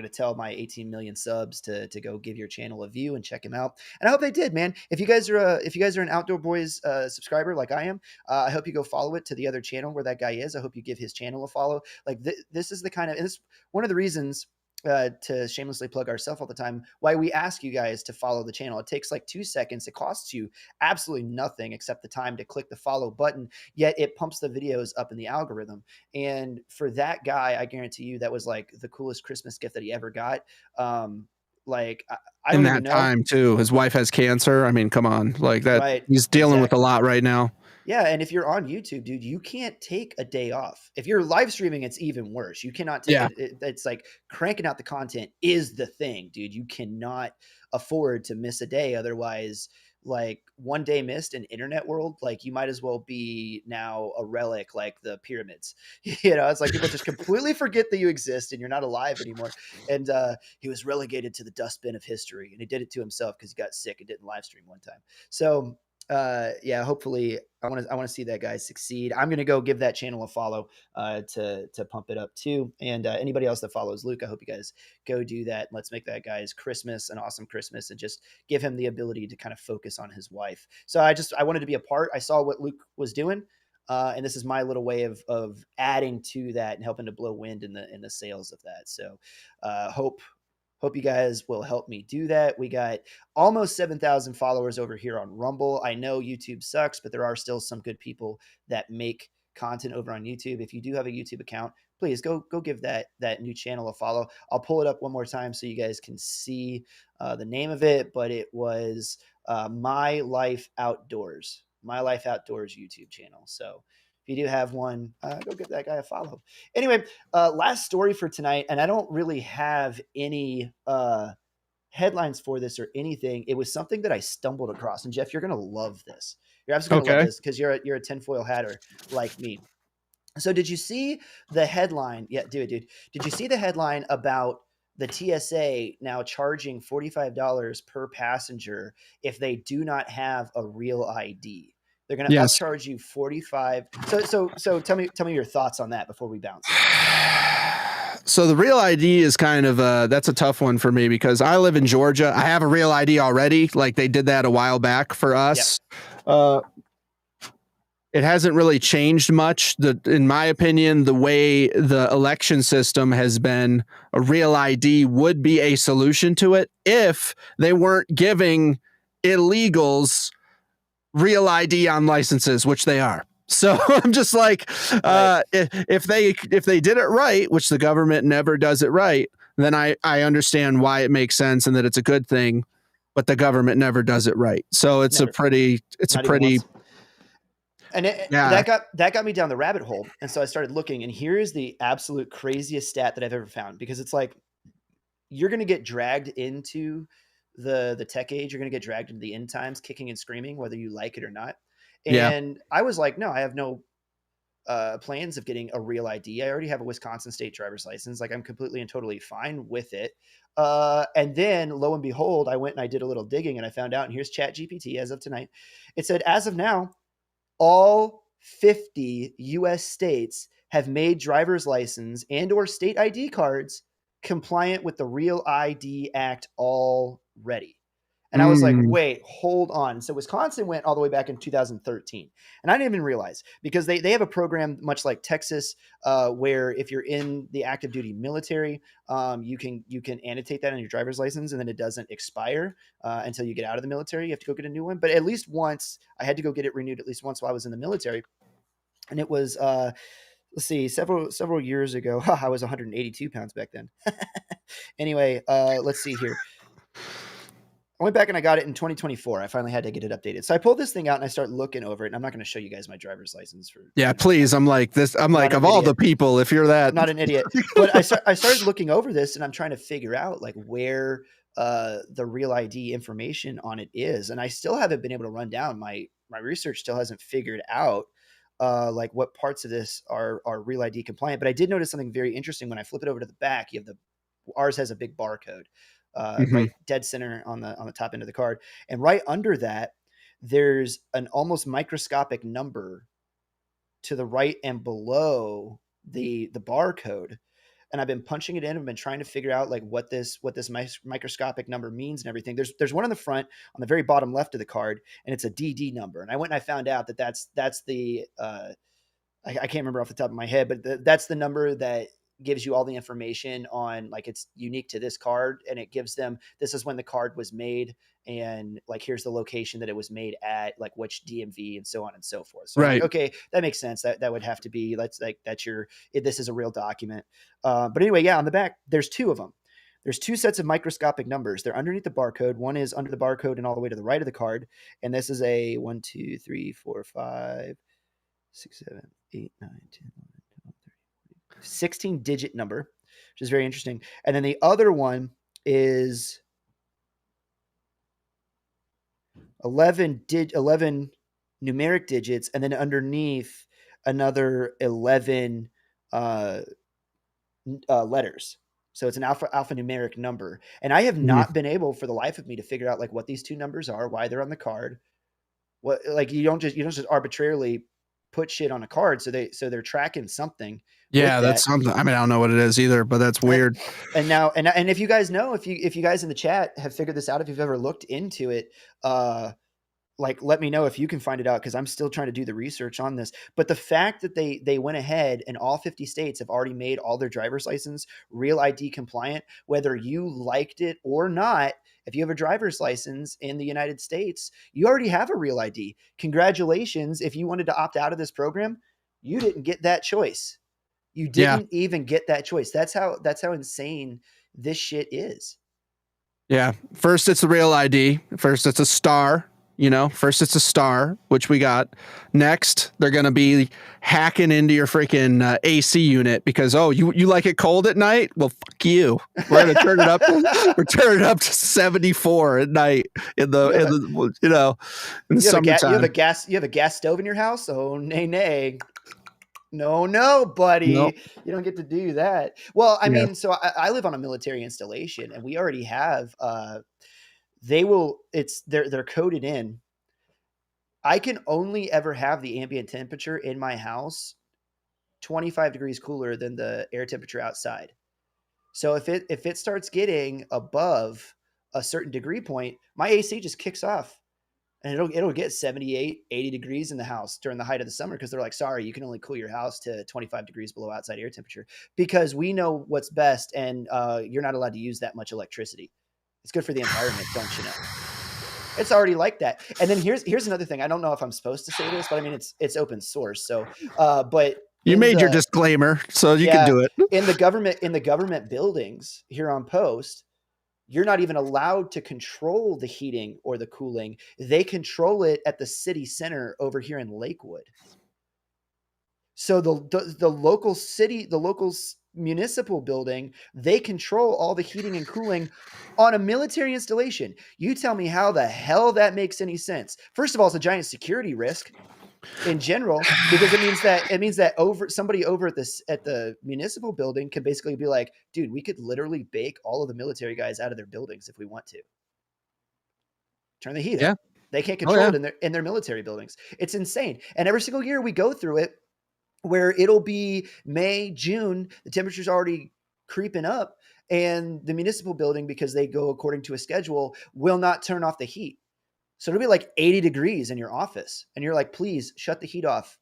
tell my 18 million subs to go give your channel a view and check him out. And I hope they did, man. If you guys are an Outdoor Boys subscriber like I am, I hope you go follow it to the other channel where that guy is. I hope you give his channel a follow. Like this is the kind of, and this one of the reasons to shamelessly plug ourselves all the time, why we ask you guys to follow the channel. It takes like 2 seconds. It costs you absolutely nothing except the time to click the follow button, yet it pumps the videos up in the algorithm. And for that guy, I guarantee you that was like the coolest Christmas gift that he ever got. Like I don't even know. Time too, his wife has cancer. I mean, come on, like that. Right. He's dealing with a lot right now. Yeah, and if you're on YouTube, dude, you can't take a day off. If you're live streaming, it's even worse. You cannot take it. It's like cranking out the content is the thing, dude. You cannot afford to miss a day. Otherwise, like one day missed in internet world, like you might as well be now a relic like the pyramids. You know, it's like people just completely forget that you exist and you're not alive anymore. And he was relegated to the dustbin of history, and he did it to himself because he got sick and didn't live stream one time. So yeah, hopefully I want to see that guy succeed. I'm going to go give that channel a follow to pump it up too. And anybody else that follows Luke, I hope you guys go do that. Let's make that guy's Christmas an awesome Christmas and just give him the ability to kind of focus on his wife. So I wanted to be a part. I saw what Luke was doing. And this is my little way of adding to that and helping to blow wind in the sails of that. So hope you guys will help me do that. We got almost 7,000 followers over here on Rumble. I know YouTube sucks, but there are still some good people that make content over on YouTube. If you do have a YouTube account, please go give that new channel a follow. I'll pull it up one more time so you guys can see the name of it, but it was My Life Outdoors YouTube channel. So if you do have one, go give that guy a follow. Anyway, last story for tonight, and I don't really have any headlines for this or anything. It was something that I stumbled across, and Jeff, you're gonna love this. You're absolutely gonna love this because you're a tinfoil hatter like me. So did you see the headline? Yeah, dude. Did you see the headline about the TSA now charging $45 per passenger if they do not have a real ID? They're going to upcharge you $45. So tell me your thoughts on that before we bounce. So the real ID is kind of that's a tough one for me because I live in Georgia. I have a real ID already. Like they did that a while back for us. Yep. It hasn't really changed much. In my opinion, the way the election system has been, a real ID would be a solution to it if they weren't giving illegals real ID on licenses, which they are. So I'm just like, if they did it right, which the government never does it right, then I understand why it makes sense and that it's a good thing, but the government never does it right. So it's a pretty. And that got me down the rabbit hole. And so I started looking, and here's the absolute craziest stat that I've ever found, because it's like, you're going to get dragged into the tech age. You're going to get dragged into the end times, kicking and screaming, whether you like it or not. And I was like, no, I have no plans of getting a real ID. I already have a Wisconsin state driver's license. Like I'm completely and totally fine with it. And then lo and behold, I went and I did a little digging and I found out, and here's ChatGPT as of tonight. It said, as of now, all 50 US states have made driver's license and or state ID cards compliant with the Real ID Act already. And I was like, wait, hold on. So Wisconsin went all the way back in 2013. And I didn't even realize, because they have a program much like Texas, where if you're in the active duty military, you can annotate that on your driver's license, and then it doesn't expire until you get out of the military. You have to go get a new one. But at least once, I had to go get it renewed at least once while I was in the military. And it was, let's see, several years ago. I was 182 pounds back then. Anyway, let's see here. I went back and I got it in 2024. I finally had to get it updated. So I pulled this thing out and I start looking over it. And I'm not going to show you guys my driver's license for. Yeah, please. I'm like this. I'm like, of all the people, if you're that. I'm not an idiot. But I started looking over this and I'm trying to figure out like where the Real ID information on it is. And I still haven't been able to run down. My research still hasn't figured out like what parts of this are Real ID compliant. But I did notice something very interesting when I flip it over to the back. Ours has a big barcode. Right dead center on the top end of the card. And right under that, there's an almost microscopic number to the right and below the barcode. And I've been punching it in. I've been trying to figure out like what this microscopic number means and everything. There's one on the front on the very bottom left of the card, and it's a DD number. And I went and I found out that that's the I can't remember off the top of my head, but that's the number that gives you all the information on, like, it's unique to this card, and it gives them, this is when the card was made, and like here's the location that it was made at, like which DMV, and so on and so forth. So right. Like, okay, that makes sense. That would have to be, this is a real document. But anyway, yeah, on the back there's two of them. There's two sets of microscopic numbers. They're underneath the barcode. One is under the barcode and all the way to the right of the card. And this is a 1, 2, 3, 4, 5, 6, 7, 8, 9, 10, 11, 12, 13, 16-digit number, which is very interesting. And then the other one is 11 numeric digits, and then underneath another 11 letters. So it's an alphanumeric number. And I have not been able for the life of me to figure out like what these two numbers are, why they're on the card. What, like you don't just arbitrarily put shit on a card. So they're tracking something. Yeah, that's something. I mean, I don't know what it is either, but that's weird. And now, and if you guys know, if you guys in the chat have figured this out, if you've ever looked into it, like let me know if you can find it out, because I'm still trying to do the research on this. But the fact that they went ahead and all 50 states have already made all their driver's license Real ID compliant, whether you liked it or not. If you have a driver's license in the United States, you already have a Real ID. Congratulations. If you wanted to opt out of this program, you didn't get that choice. You didn't even get that choice. That's how insane this shit is. Yeah. First, it's the Real ID. First, it's a star. First it's a star, which we got. Next, they're going to be hacking into your freaking AC unit because, you like it cold at night? Well, fuck you. We're going to turn it up. We're turning it up to 74 at night in the summertime. You have a gas stove in your house? Oh, nay. No, buddy. Nope. You don't get to do that. Well, I mean, so I live on a military installation, and we already have, they're coded in. I can only ever have the ambient temperature in my house 25 degrees cooler than the air temperature outside. So if it starts getting above a certain degree point, my AC just kicks off, and it'll get 78, 80 degrees in the house during the height of the summer, because they're like, sorry, you can only cool your house to 25 degrees below outside air temperature, because we know what's best, and you're not allowed to use that much electricity. It's good for the environment, don't you know? It's already like that. And then here's another thing. I don't know if I'm supposed to say this, but I mean it's open source. So, but you made your disclaimer, so you can do it. In the government buildings here on post, you're not even allowed to control the heating or the cooling. They control it at the city center over here in Lakewood. So the local municipal building, they control all the heating and cooling on a military installation. You tell me how the hell that makes any sense. First of all, it's a giant security risk in general, because it means that somebody over at the municipal building can basically be like, dude, we could literally bake all of the military guys out of their buildings if we want to. Turn the heat up. They can't control it in their military buildings. It's insane. And every single year we go through it, where it'll be May, June, the temperature's already creeping up, and the municipal building, because they go according to a schedule, will not turn off the heat. So it'll be like 80 degrees in your office, and you're like, please shut the heat off.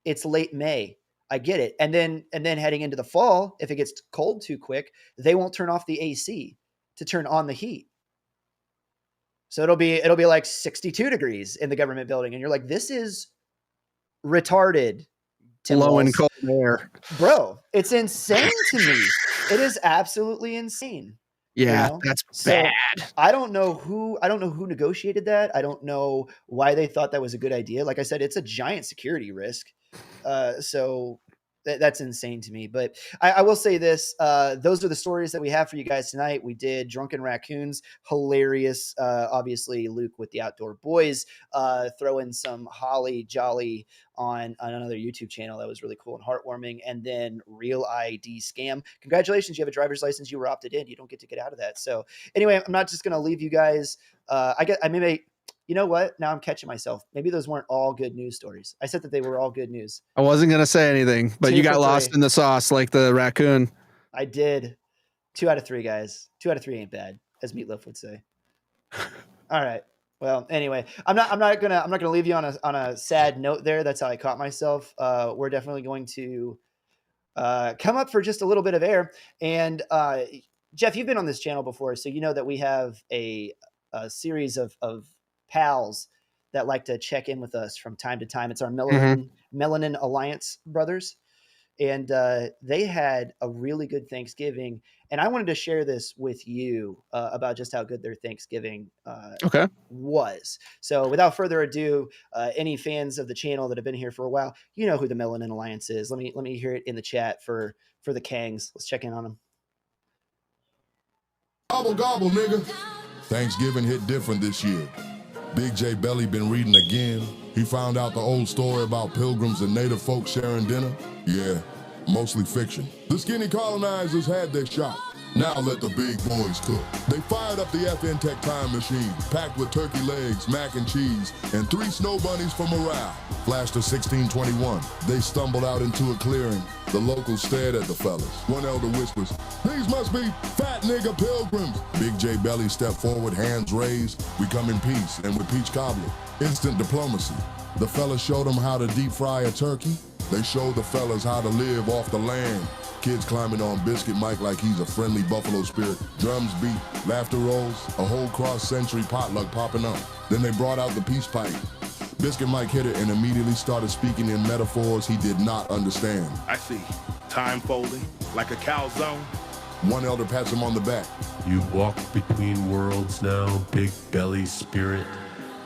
It's late May. I get it. And then heading into the fall, if it gets cold too quick, they won't turn off the AC to turn on the heat. So it'll be like 62 degrees in the government building, and you're like, this is retarded. Low and cold air, bro. It's insane to me. It is absolutely insane. Yeah, that's bad. So, I don't know who negotiated that. I don't know why they thought that was a good idea. Like I said, it's a giant security risk. So that's insane to me. But I will say this. Those are the stories that we have for you guys tonight. We did Drunken Raccoons. Hilarious. Obviously, Luke with the Outdoor Boys. Throw in some Holly Jolly on another YouTube channel that was really cool and heartwarming. And then Real ID Scam. Congratulations. You have a driver's license. You were opted in. You don't get to get out of that. So anyway, I'm not just going to leave you guys. You know what? Now I'm catching myself. Maybe those weren't all good news stories. I said that they were all good news. I wasn't going to say anything, but you got lost in the sauce like the raccoon. I did. 2 out of 3, guys. 2 out of 3 ain't bad, as Meatloaf would say. All right. Well, anyway, I'm not gonna leave you on a sad note there. That's how I caught myself. We're definitely going to come up for just a little bit of air. And Jeff, you've been on this channel before, so you know that we have a series of pals that like to check in with us from time to time. It's our Melanin Alliance brothers. and they had a really good Thanksgiving. And I wanted to share this with you about just how good their Thanksgiving was. So without further ado, any fans of the channel that have been here for a while, you know who the Melanin Alliance is. Let me hear it in the chat for the Kangs. Let's check in on them. Gobble, gobble, nigga. Thanksgiving hit different this year. Big J Belly been reading again. He found out the old story about pilgrims and native folks sharing dinner. Yeah, mostly fiction. The skinny colonizers had their shot. Now let the big boys cook. They fired up the FN Tech time machine, packed with turkey legs, mac and cheese, and 3 snow bunnies for morale. Flash to 1621. They stumbled out into a clearing. The locals stared at the fellas. One elder whispers, "These must be fat nigga pilgrims." Big J Belly stepped forward, hands raised. "We come in peace and with peach cobbler." Instant diplomacy. The fellas showed them how to deep fry a turkey. They showed the fellas how to live off the land. Kids climbing on Biscuit Mike like he's a friendly buffalo spirit. Drums beat, laughter rolls, a whole cross-century potluck popping up. Then they brought out the peace pipe. Biscuit Mike hit it and immediately started speaking in metaphors he did not understand. I see time folding like a calzone. One elder pats him on the back. You walk between worlds now, big belly spirit.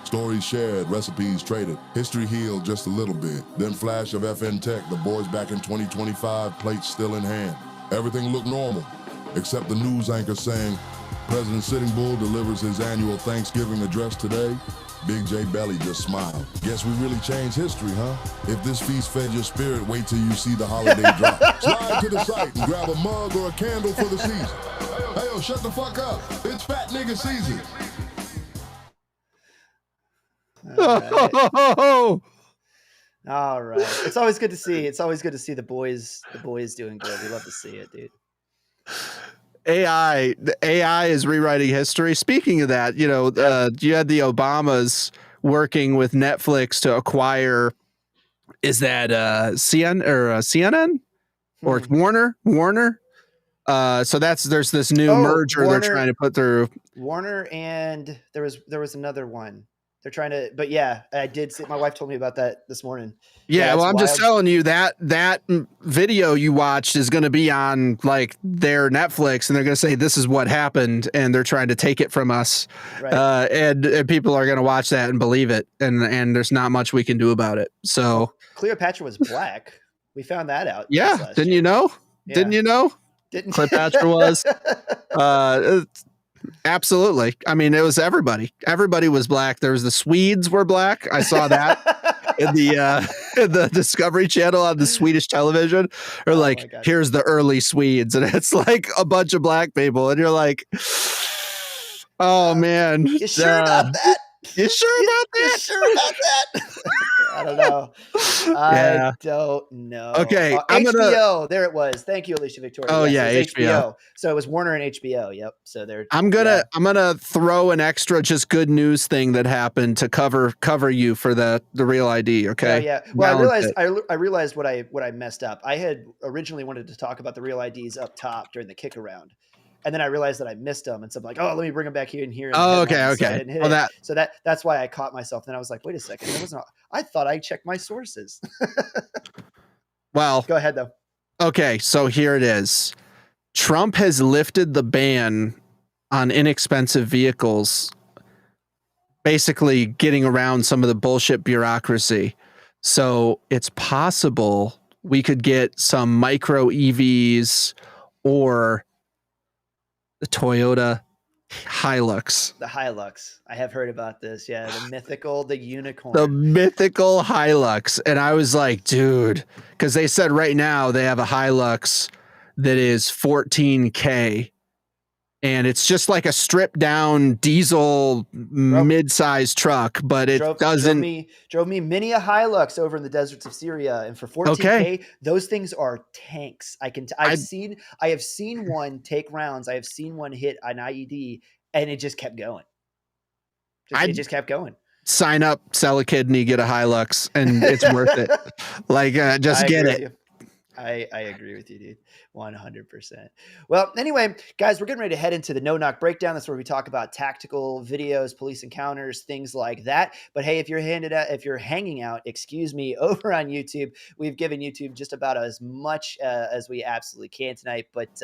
Stories shared, recipes traded, history healed just a little bit. Then flash of FN Tech, the boys back in 2025, plates still in hand. Everything looked normal, except the news anchor saying, President Sitting Bull delivers his annual Thanksgiving address today. Big J Belly just smiled. Guess we really changed history, huh? If this feast fed your spirit, wait till you see the holiday drop. Slide to the site and grab a mug or a candle for the season. Hey, yo, shut the fuck up. It's fat nigga season. All right. It's always good to see. It's always good to see the boys doing good. We love to see it, dude. The AI is rewriting history. Speaking of that, you know, you had the Obamas working with Netflix to acquire, is that CNN or Warner? So there's this new merger Warner, they're trying to put through. Warner, and there was another one. They're trying to, but yeah, I did see, my wife told me about that this morning. Yeah, well, I'm just telling you that video you watched is going to be on like their Netflix, and they're going to say this is what happened, and they're trying to take it from us, right. and people are going to watch that and believe it, and there's not much we can do about it. So Cleopatra was black. We found that out. Yeah, didn't you know? Yeah. Didn't you know? Didn't Cleopatra was? Absolutely. I mean, it was everybody. Everybody was black. There was the Swedes were black. I saw that in the Discovery Channel on the Swedish television. Or like, here's the early Swedes, and it's like a bunch of black people, and you're like, oh man, you sure about that? You sure about that? You sure about that? I don't know. I don't know. Okay, HBO. There it was. Thank you, Alicia Victoria. Oh yes, yeah, HBO. So it was Warner and HBO. Yep. So they're. I'm gonna throw an extra just good news thing that happened to cover you for the real ID. Okay. Yeah. Well, I realized what I messed up. I had originally wanted to talk about the real IDs up top during the kick around. And then I realized that I missed them, and so I'm like, "Oh, let me bring them back here and here." And okay. So that's why I caught myself. Then I was like, "Wait a second, that wasn't. I thought I checked my sources." Well, go ahead though. Okay, so here it is. Trump has lifted the ban on inexpensive vehicles, basically getting around some of the bullshit bureaucracy. So it's possible we could get some micro EVs or the Toyota Hilux. The Hilux. I have heard about this. Yeah, the mythical, the unicorn. The mythical Hilux. And I was like, dude, because they said right now they have a Hilux that is $14K. And it's just like a stripped down diesel mid-sized truck, but it doesn't. Drove me many a Hilux over in the deserts of Syria, and for $14K, those things are tanks. I have seen one take rounds. I have seen one hit an IED, and it just kept going. It just kept going. Sign up, sell a kidney, get a Hilux, and it's worth it. Like, just get it. I agree with you, dude. 100%. Well, anyway, guys, we're getting ready to head into the No Knock Breakdown. That's where we talk about tactical videos, police encounters, things like that. But hey, if you're hanging out, over on YouTube, we've given YouTube just about as much as we absolutely can tonight. But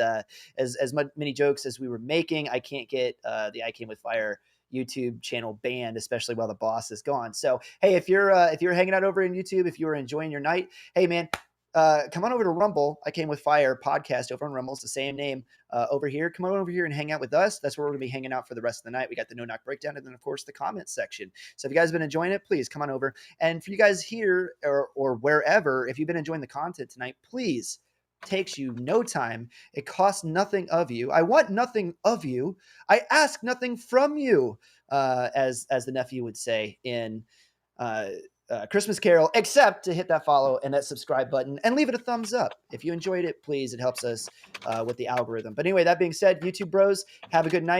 as many jokes as we were making, I can't get the I Came With Fire YouTube channel banned, especially while the boss is gone. So hey, if you're hanging out over in YouTube, if you are enjoying your night, hey man, come on over to Rumble. I Came With Fire podcast over on Rumble. It's the same name over here. Come on over here and hang out with us. That's where we're going to be hanging out for the rest of the night. We got the No Knock Breakdown and then, of course, the comments section. So if you guys have been enjoying it, please come on over. And for you guys here or wherever, if you've been enjoying the content tonight, please, takes you no time. It costs nothing of you. I want nothing of you. I ask nothing from you, as the nephew would say in Christmas Carol, except to hit that follow and that subscribe button and leave it a thumbs up. If you enjoyed it, please, it helps us with the algorithm. But anyway, that being said, YouTube bros, have a good night.